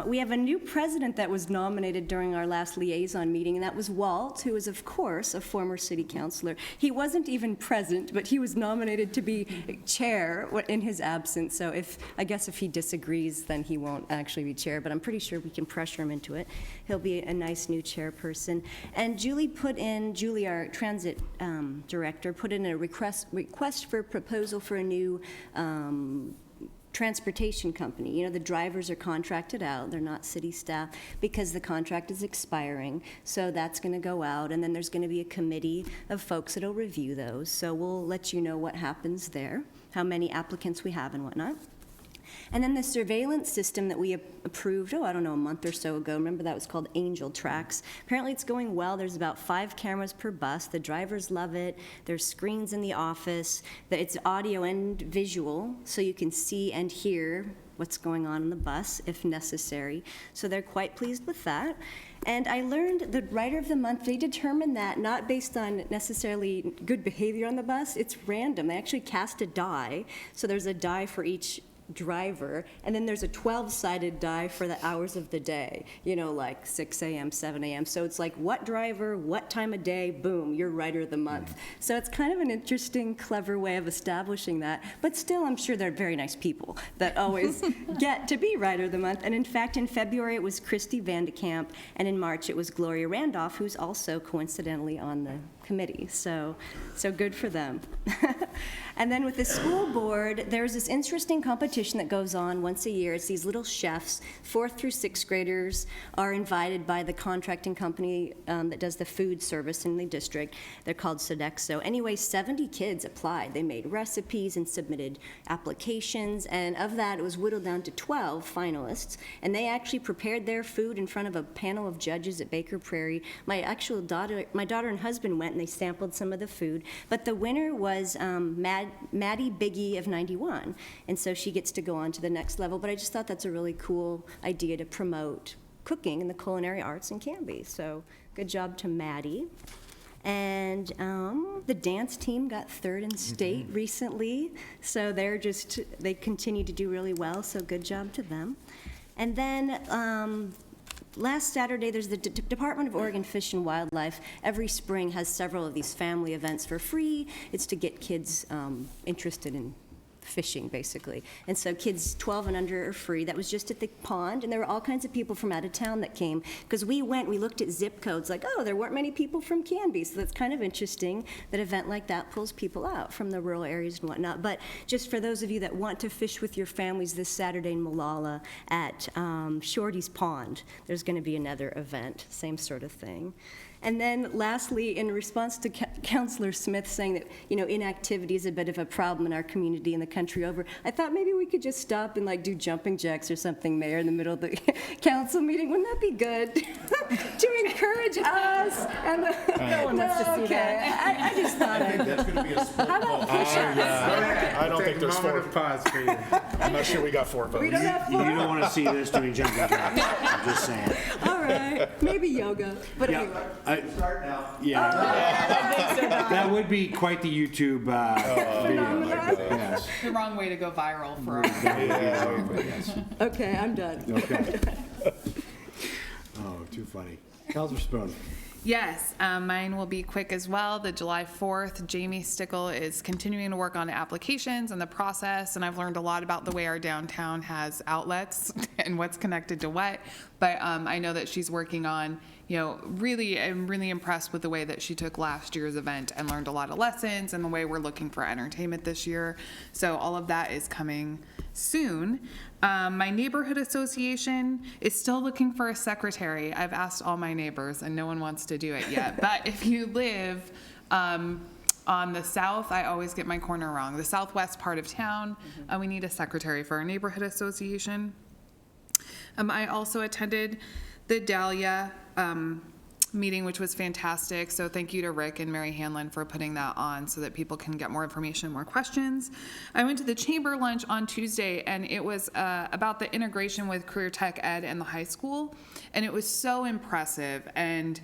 We have a new president that was nominated during our last liaison meeting, and that was Walt, who is, of course, a former city councilor. He wasn't even present, but he was nominated to be chair in his absence. So I guess if he disagrees, then he won't actually be chair, but I'm pretty sure we can pressure him into it. He'll be a nice new chairperson. And Julie, our transit director, put in a request for proposal for a new transportation company. You know, the drivers are contracted out. They're not city staff because the contract is expiring. So that's going to go out, and then there's going to be a committee of folks that will review those. So we'll let you know what happens there, how many applicants we have and whatnot. And then the surveillance system that we approved, a month or so ago, remember that was called Angel Tracks. Apparently it's going well. There's about 5 cameras per bus. The drivers love it. There's screens in the office. It's audio and visual, so you can see and hear what's going on in the bus if necessary. So they're quite pleased with that. And I learned the Writer of the Month, they determine that not based on necessarily good behavior on the bus, it's random. They actually cast a die. So there's a die for each driver, and then there's a 12-sided die for the hours of the day, like 6 a.m., 7 a.m. So it's like what driver, what time of day, boom, you're Writer of the Month. So it's kind of an interesting, clever way of establishing that, but still I'm sure they're very nice people that always get to be Writer of the Month. And in fact, in February it was Christy Vandekamp, and in March it was Gloria Randolph, who's also coincidentally on the committee. So good for them. And then with the school board, there's this interesting competition that goes on once a year. It's these little chefs. 4th through 6th graders are invited by the contracting company that does the food service in the district. They're called Sodexo. Anyway, 70 kids applied. They made recipes and submitted applications, and of that, it was whittled down to 12 finalists, and they actually prepared their food in front of a panel of judges at Baker Prairie. My daughter and husband went, and they sampled some of the food, but the winner was Maddie Biggie of 91, and so she gets to go on to the next level. But I just thought that's a really cool idea to promote cooking and the culinary arts in Canby. So good job to Maddie. And the dance team got 3rd in state recently, so they continue to do really well, so good job to them. And then last Saturday, there's the Department of Oregon Fish and Wildlife. Every spring has several of these family events for free. It's to get kids interested in fishing, basically. And so kids 12 and under are free. That was just at the pond, and there were all kinds of people from out of town that came, because we looked at zip codes, like, oh, there weren't many people from Canby, so that's kind of interesting that an event like that pulls people out from the rural areas and whatnot. But just for those of you that want to fish with your families this Saturday in Molalla at Shorty's Pond, there's going to be another event, same sort of thing. And then lastly, in response to Councilor Smith saying that, inactivity is a bit of a problem in our community and the country over, I thought maybe we could just stop and do jumping jacks or something, Mayor, in the middle of the council meeting. Wouldn't that be good? To encourage us and the... No one wants to see that. I just thought I think that's going to be a split How about push-ups? I don't think there's four. Moment of pause for you. I'm not sure we got 4 votes. We don't have 4? You don't want to see this doing jumping jacks. I'm just saying. All right, maybe yoga, but anyway. Start now. Yeah. That would be quite the YouTube video. Yes. The wrong way to go viral for our. Okay, I'm done. Okay. Oh, too funny. Councilor Spoon. Yes, mine will be quick as well. The July 4th, Jamie Stickle is continuing to work on applications and the process, and I've learned a lot about the way our downtown has outlets and what's connected to what. But I know that she's working on, I'm really impressed with the way that she took last year's event and learned a lot of lessons and the way we're looking for entertainment this year. So all of that is coming soon. My neighborhood association is still looking for a secretary. I've asked all my neighbors and no one wants to do it yet. But if you live on the south, I always get my corner wrong, the southwest part of town, we need a secretary for our neighborhood association. I also attended the Dahlia meeting, which was fantastic. So thank you to Rick and Mary Hanlon for putting that on so that people can get more information, more questions. I went to the chamber lunch on Tuesday, and it was about the integration with career tech ed and the high school. And it was so impressive. And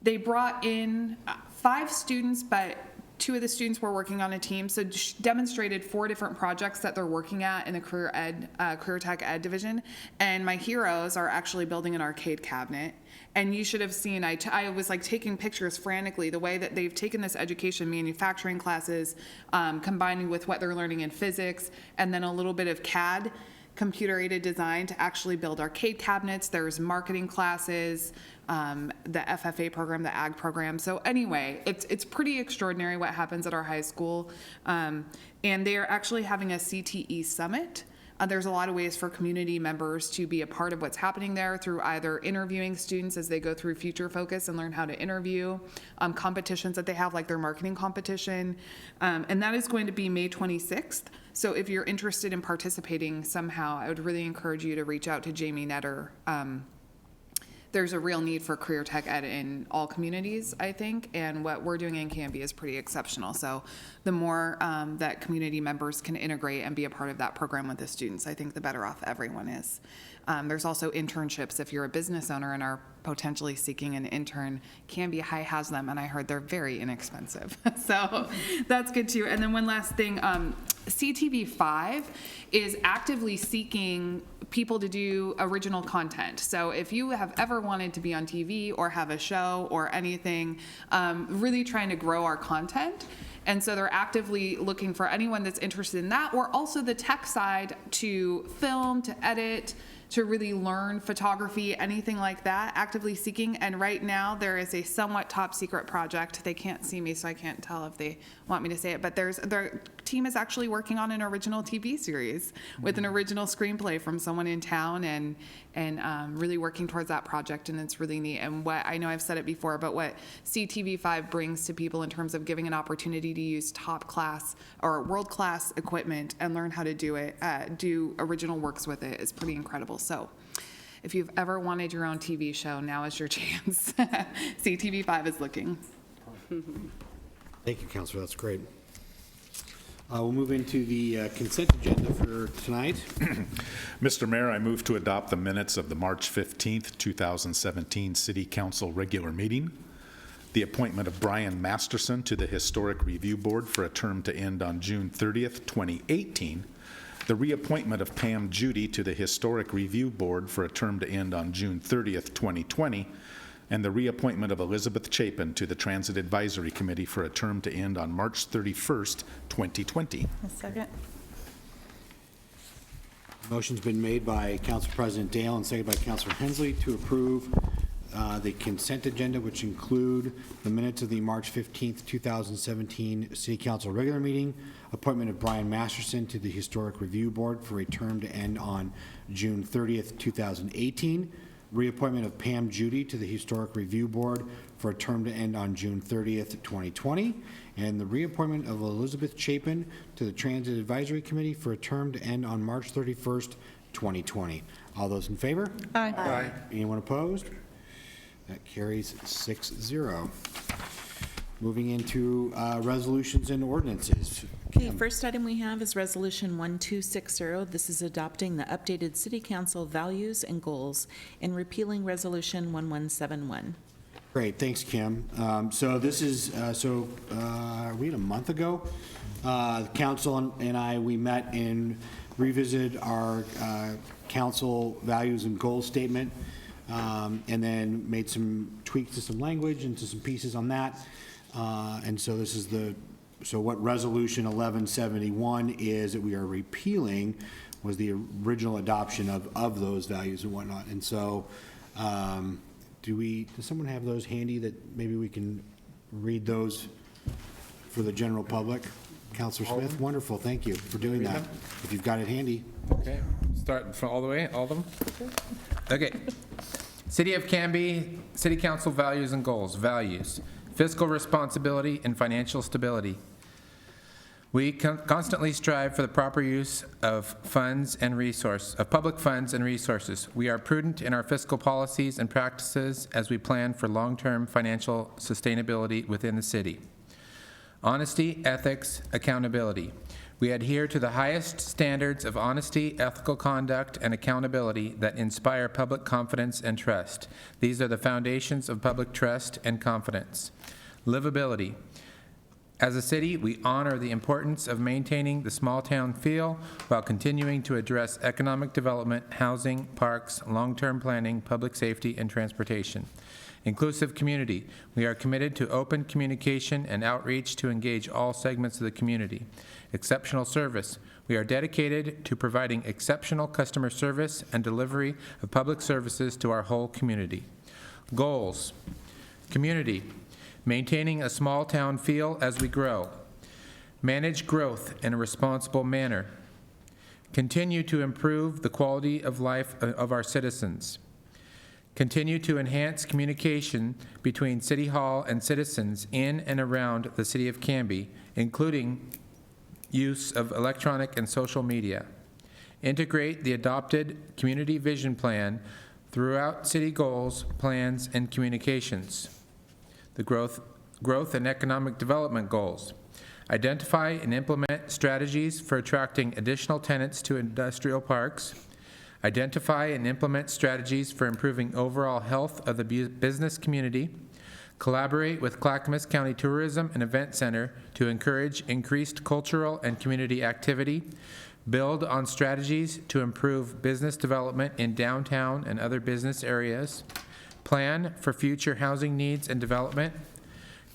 they brought in 5 students, but 2 of the students were working on a team, so demonstrated 4 different projects that they're working at in the career tech ed division. And my heroes are actually building an arcade cabinet. And you should have seen, I was taking pictures frantically, the way that they've taken this education manufacturing classes, combining with what they're learning in physics, and then a little bit of CAD, computer-aided design, to actually build arcade cabinets. There's marketing classes, the FFA program, the ag program. So anyway, it's pretty extraordinary what happens at our high school. And they are actually having a CTE summit. There's a lot of ways for community members to be a part of what's happening there through either interviewing students as they go through Future Focus and learn how to interview, competitions that they have, like their marketing competition. And that is going to be May 26th. So if you're interested in participating somehow, I would really encourage you to reach out to Jamie Netter. There's a real need for career tech ed in all communities, I think, and what we're doing in Canby is pretty exceptional. So the more that community members can integrate and be a part of that program with the students, I think the better off everyone is. There's also internships if you're a business owner and are potentially seeking an intern. Canby High has them, and I heard they're very inexpensive. So that's good too. And then one last thing, CTV5 is actively seeking people to do original content. So if you have ever wanted to be on TV or have a show or anything, really trying to grow our content. And so they're actively looking for anyone that's interested in that, or also the tech side, to film, to edit, to really learn photography, anything like that, actively seeking. And right now there is a somewhat top secret project. They can't see me, so I can't tell if they want me to say it, but their team is actually working on an original TV series with an original screenplay from someone in town, and really working towards that project, and it's really neat. And what, I know I've said it before, but what CTV5 brings to people in terms of giving an opportunity to use top class or world class equipment and learn how to do it, do original works with it, is pretty incredible. So if you've ever wanted your own TV show, now is your chance. CTV5 is looking. Thank you, Counselor. That's great. We'll move into the consent agenda for tonight. Mr. Mayor, I move to adopt the minutes of the March 15th, 2017 City Council regular meeting, the appointment of Brian Masterson to the Historic Review Board for a term to end on June 30th, 2018, the reappointment of Pam Judy to the Historic Review Board for a term to end on June 30th, 2020, and the reappointment of Elizabeth Chapin to the Transit Advisory Committee for a term to end on March 31st, 2020. A second. Motion's been made by Council President Dale and seconded by Councilor Hensley to approve the consent agenda, which include the minutes of the March 15th, 2017 City Council regular meeting, appointment of Brian Masterson to the Historic Review Board for a term to end on June 30th, 2018, reappointment of Pam Judy to the Historic Review Board for a term to end on June 30th, 2020, and the reappointment of Elizabeth Chapin to the Transit Advisory Committee for a term to end on March 31st, 2020. All those in favor? Aye. Aye. Anyone opposed? That carries 6-0. Moving into resolutions and ordinances. Okay, first item we have is Resolution 1260. This is adopting the updated City Council values and goals and repealing Resolution 1171. Great, thanks, Kim. So this is, we had a month ago, the council and I, we met and revisited our council values and goals statement, and then made some tweaks to some language and to some pieces on that. And so this is what Resolution 1171 is that we are repealing was the original adoption of those values and whatnot. And so, does someone have those handy that maybe we can read those for the general public? Councilor Smith, wonderful, thank you for doing that. If you've got it handy. Okay, start from all the way, all of them? Okay. City of Canby, City Council values and goals. Values: fiscal responsibility and financial stability. We constantly strive for the proper use of public funds and resources. We are prudent in our fiscal policies and practices as we plan for long-term financial sustainability within the city. Honesty, ethics, accountability. We adhere to the highest standards of honesty, ethical conduct, and accountability that inspire public confidence and trust. These are the foundations of public trust and confidence. Livability. As a city, we honor the importance of maintaining the small town feel while continuing to address economic development, housing, parks, long-term planning, public safety, and transportation. Inclusive community. We are committed to open communication and outreach to engage all segments of the community. Exceptional service. We are dedicated to providing exceptional customer service and delivery of public services to our whole community. Goals. Community. Maintaining a small town feel as we grow. Manage growth in a responsible manner. Continue to improve the quality of life of our citizens. Continue to enhance communication between City Hall and citizens in and around the City of Canby, including use of electronic and social media. Integrate the adopted Community Vision Plan throughout city goals, plans, and communications. The growth and economic development goals. Identify and implement strategies for attracting additional tenants to industrial parks. Identify and implement strategies for improving overall health of the business community. Collaborate with Clackamas County Tourism and Event Center to encourage increased cultural and community activity. Build on strategies to improve business development in downtown and other business areas. Plan for future housing needs and development.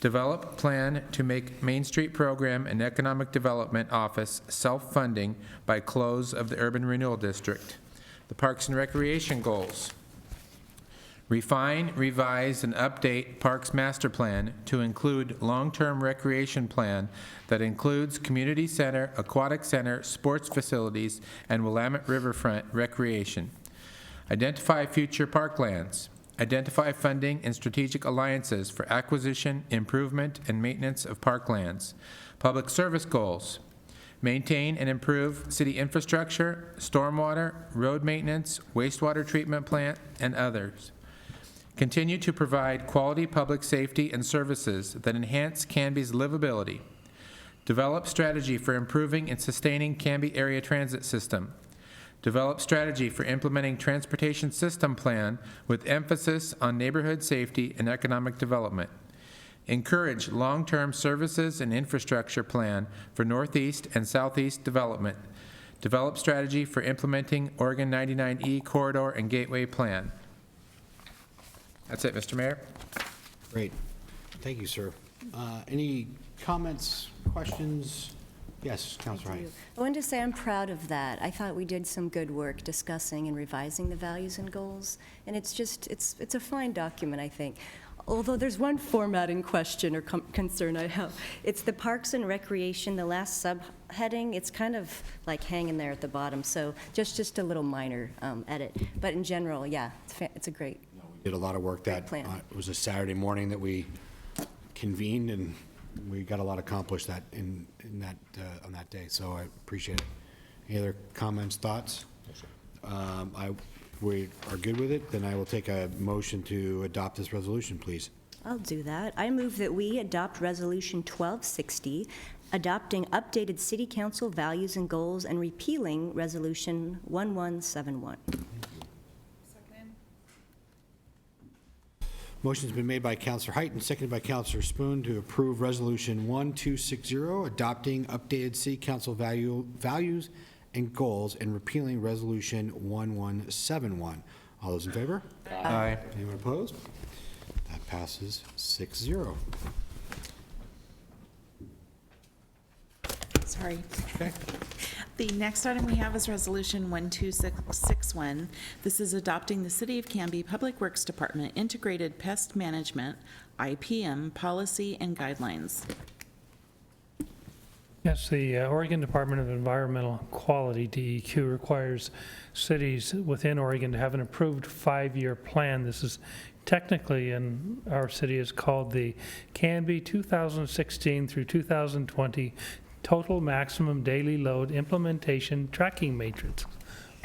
Develop plan to make Main Street Program and Economic Development Office self-funding by close of the Urban Renewal District. The Parks and Recreation goals. Refine, revise, and update Parks Master Plan to include long-term recreation plan that includes community center, aquatic center, sports facilities, and Willamette Riverfront recreation. Identify future parklands. Identify funding and strategic alliances for acquisition, improvement, and maintenance of parklands. Public service goals. Maintain and improve city infrastructure, stormwater, road maintenance, wastewater treatment plant, and others. Continue to provide quality public safety and services that enhance Canby's livability. Develop strategy for improving and sustaining Canby area transit system. Develop strategy for implementing transportation system plan with emphasis on neighborhood safety and economic development. Encourage long-term services and infrastructure plan for Northeast and Southeast development. Develop strategy for implementing Oregon 99E corridor and gateway plan. That's it, Mr. Mayor. Great. Thank you, sir. Any comments, questions? Yes, Councilor Height. I wanted to say I'm proud of that. I thought we did some good work discussing and revising the values and goals, and it's a fine document, I think. Although there's one formatting question or concern I have. It's the Parks and Recreation, the last subheading. It's kind of like hanging there at the bottom, so just a little minor edit. But in general, yeah, it's a great Did a lot of work that, plan. it was a Saturday morning that we convened, and we got a lot accomplished that in that, on that day, so I appreciate it. Any other comments, thoughts? We are good with it, then I will take a motion to adopt this resolution, please. I'll do that. I move that we adopt Resolution 1260, adopting updated City Council values and goals and repealing Resolution 1171. Motion's been made by Councilor Height and seconded by Councilor Spoon to approve Resolution 1260, adopting updated City Council values and goals and repealing Resolution 1171. All those in favor? Aye. Anyone opposed? That passes 6-0. Sorry. Okay. The next item we have is Resolution 12661. This is adopting the City of Canby Public Works Department Integrated Pest Management, IPM, policy and guidelines. Yes, the Oregon Department of Environmental Quality, DEQ, requires cities within Oregon to have an approved 5-year plan. This is technically in our city is called the Canby 2016 through 2020 Total Maximum Daily Load Implementation Tracking Matrix,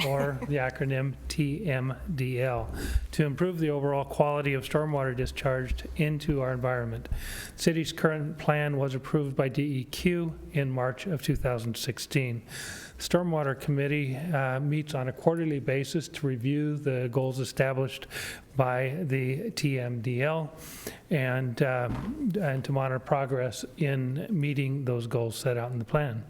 or the acronym TMDL, to improve the overall quality of stormwater discharged into our environment. The city's current plan was approved by DEQ in March of 2016. The Stormwater Committee meets on a quarterly basis to review the goals established by the TMDL and to monitor progress in meeting those goals set out in the plan.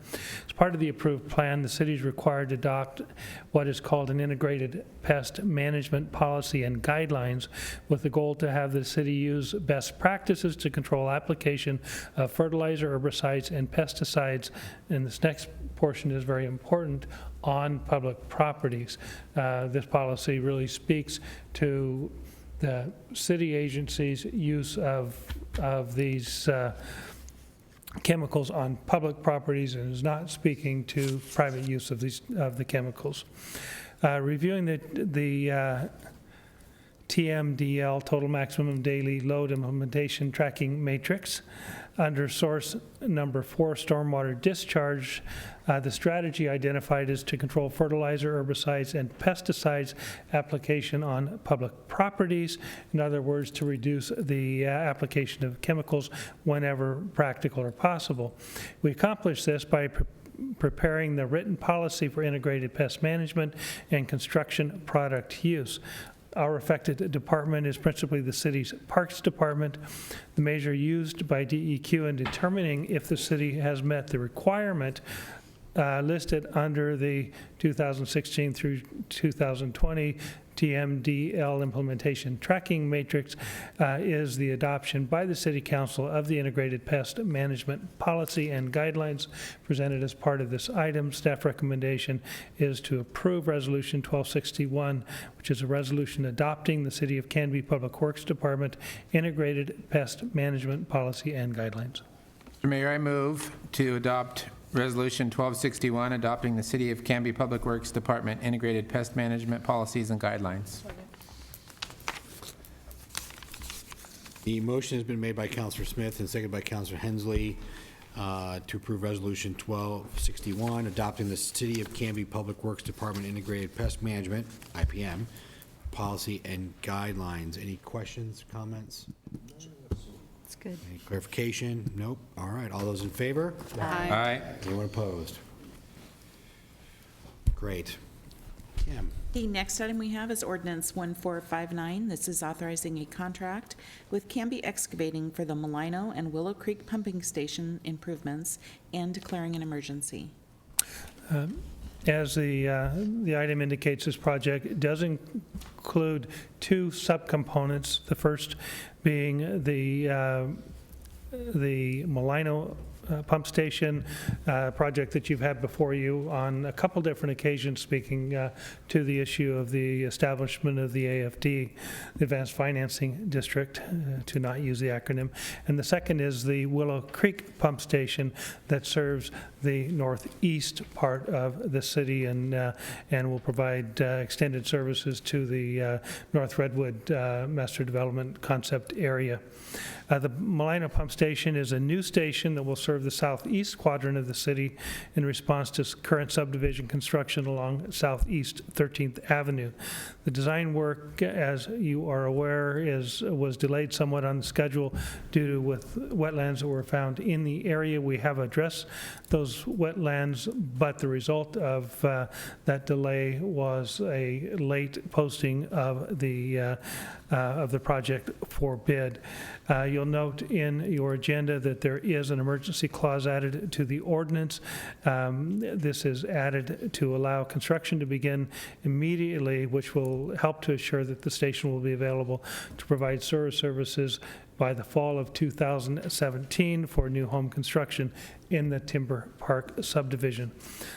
As part of the approved plan, the city is required to adopt what is called an integrated pest management policy and guidelines, with the goal to have the city use best practices to control application of fertilizer, herbicides, and pesticides. And this next portion is very important, on public properties. This policy really speaks to the city agencies' use of these chemicals on public properties, and is not speaking to private use of the chemicals. Reviewing the TMDL, Total Maximum Daily Load Implementation Tracking Matrix, under source number 4, stormwater discharge, the strategy identified is to control fertilizer, herbicides, and pesticides application on public properties. In other words, to reduce the application of chemicals whenever practical or possible. We accomplish this by preparing the written policy for integrated pest management and construction product use. Our affected department is principally the city's Parks Department. The measure used by DEQ in determining if the city has met the requirement listed under the 2016 through 2020 TMDL implementation tracking matrix is the adoption by the City Council of the Integrated Pest Management Policy and Guidelines presented as part of this item. Staff recommendation is to approve Resolution 1261, which is a resolution adopting the City of Canby Public Works Department Integrated Pest Management Policy and Guidelines. Mr. Mayor, I move to adopt Resolution 1261, adopting the City of Canby Public Works Department Integrated Pest Management Policies and Guidelines. The motion has been made by Councilor Smith and seconded by Councilor Hensley to approve Resolution 1261, adopting the City of Canby Public Works Department Integrated Pest Management, IPM, Policy and Guidelines. Any questions, comments? It's good. Any clarification? Nope. All right. All those in favor? Aye. Anyone opposed? Great. Kim. The next item we have is Ordinance 1459. This is authorizing a contract with Canby Excavating for the Malino and Willow Creek Pumping Station improvements and declaring an emergency. As the item indicates, this project does include two subcomponents. The first being the Malino pump station project that you've had before you on a couple different occasions, speaking to the issue of the establishment of the AFD, the Advanced Financing District, to not use the acronym. And the second is the Willow Creek pump station that serves the northeast part of the city and will provide extended services to the North Redwood Master Development Concept area. The Malino Pump Station is a new station that will serve the southeast quadrant of the city in response to current subdivision construction along southeast 13th Avenue. The design work, as you are aware, was delayed somewhat on the schedule due to wetlands that were found in the area. We have addressed those wetlands, but the result of that delay was a late posting of the project for bid. You'll note in your agenda that there is an emergency clause added to the ordinance. This is added to allow construction to begin immediately, which will help to assure that the station will be available to provide sewer services by the fall of 2017 for new home construction in the Timber Park subdivision.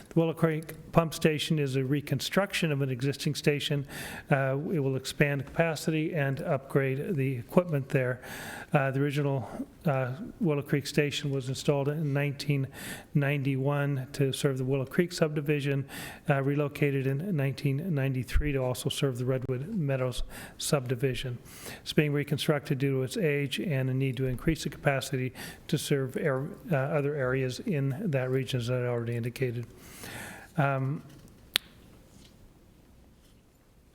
The Willow Creek Pump Station is a reconstruction of an existing station. It will expand capacity and upgrade the equipment there. The original Willow Creek Station was installed in 1991 to serve the Willow Creek subdivision, relocated in 1993 to also serve the Redwood Meadows subdivision. It's being reconstructed due to its age and a need to increase the capacity to serve other areas in that region, as I already indicated.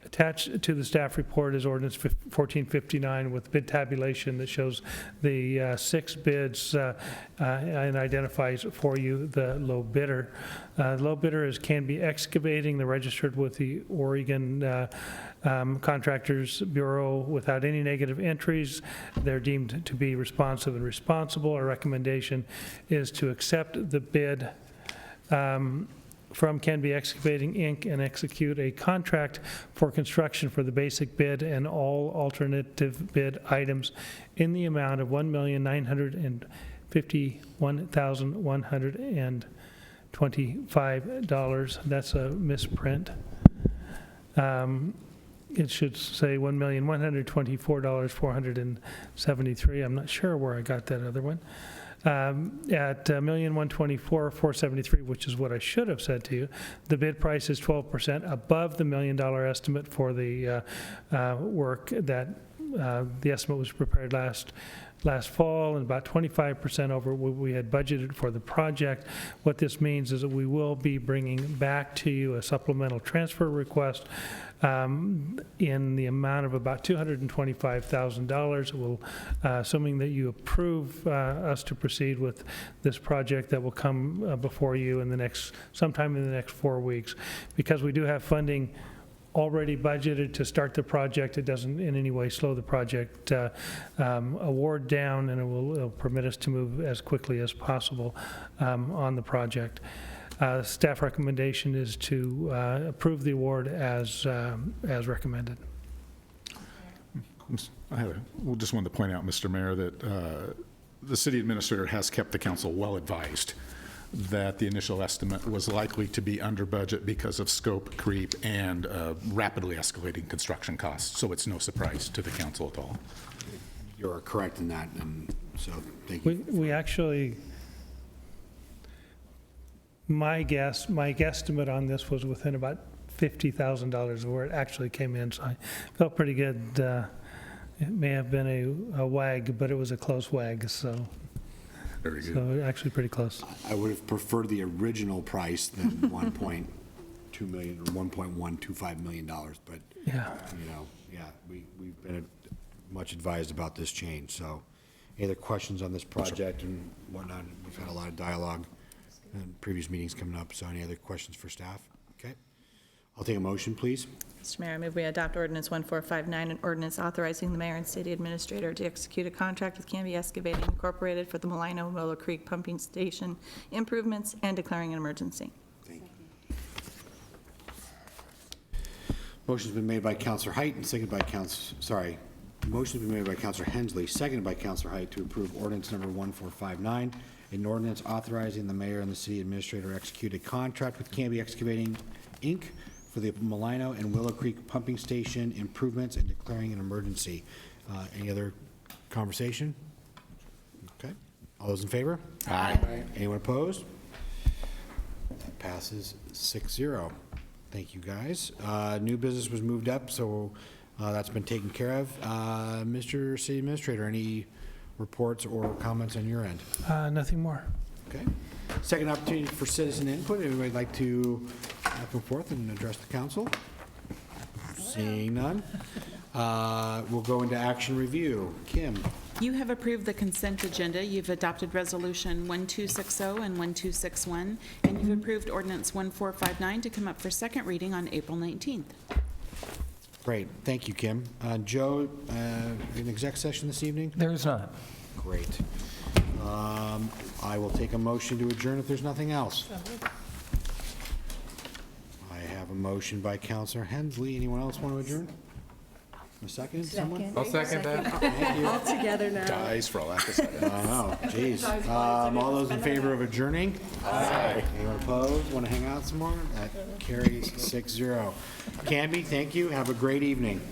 Attached to the staff report is ordinance 1459 with bid tabulation that shows the 6 bids and identifies for you the low bidder. The low bidder is Canby Excavating. They're registered with the Oregon Contractors Bureau without any negative entries. They're deemed to be responsive and responsible. Our recommendation is to accept the bid from Canby Excavating, Inc. and execute a contract for construction for the basic bid and all alternative bid items in the amount of $1,951,125. That's a misprint. It should say $1,124,473. I'm not sure where I got that other one. At $1,124,473, which is what I should have said to you. The bid price is 12% above the $1 million estimate for the work that the estimate was prepared last fall, and about 25% over what we had budgeted for the project. What this means is that we will be bringing back to you a supplemental transfer request in the amount of about $225,000. We'll, assuming that you approve us to proceed with this project, that will come before you in sometime in the next 4 weeks. Because we do have funding already budgeted to start the project, it doesn't in any way slow the project award down, and it'll permit us to move as quickly as possible on the project. Staff recommendation is to approve the award as recommended. I just wanted to point out, Mr. Mayor, that the city administrator has kept the council well advised that the initial estimate was likely to be under budget because of scope creep and rapidly escalating construction costs. So it's no surprise to the council at all. You're correct in that, and so thank you. We actually, my guesstimate on this was within about $50,000 of where it actually came in, so I felt pretty good. It may have been a wag, but it was a close wag, so. Very good. So actually pretty close. I would have preferred the original price than $1.2 million or $1.125 million, but yeah, we've been much advised about this change. So, any other questions on this project and whatnot? We've had a lot of dialogue and previous meetings coming up. So, any other questions for staff? Okay, I'll take a motion, please. Mr. Mayor, I move we adopt ordinance 1459, an ordinance authorizing the mayor and city administrator to execute a contract with Canby Excavating Incorporated for the Willow Creek Pumping Station improvements and declaring an emergency. Thank you. Motion's been made by Counselor Height and seconded by motion's been made by Counselor Hensley, seconded by Counselor Height to approve ordinance number 1459, an ordinance authorizing the mayor and the city administrator execute a contract with Canby Excavating, Inc. for the Malino and Willow Creek Pumping Station improvements and declaring an emergency. Any other conversation? Okay. All those in favor? Aye. Anyone opposed? That passes 6-0. Thank you, guys. New business was moved up, so that's been taken care of. Mr. City Administrator, any reports or comments on your end? Nothing more. Okay. Second opportunity for citizen input. Anybody like to come forth and address the council? Seeing none. We'll go into action review. Kim. You have approved the consent agenda. You've adopted Resolution 1260 and 1261, and you've approved Ordinance 1459 to come up for second reading on April 19th. Great. Thank you, Kim. Joe, an exec session this evening? There is not. Great. I will take a motion to adjourn if there's nothing else. I have a motion by Counselor Hensley. Anyone else want to adjourn? A second? Someone? I'll second that. Thank you. All together now. Guys, for a lack of second. I know, jeez. All those in favor of adjourning? Aye. Anyone opposed? Want to hang out some more? That carries 6-0. Canby, thank you. Have a great evening.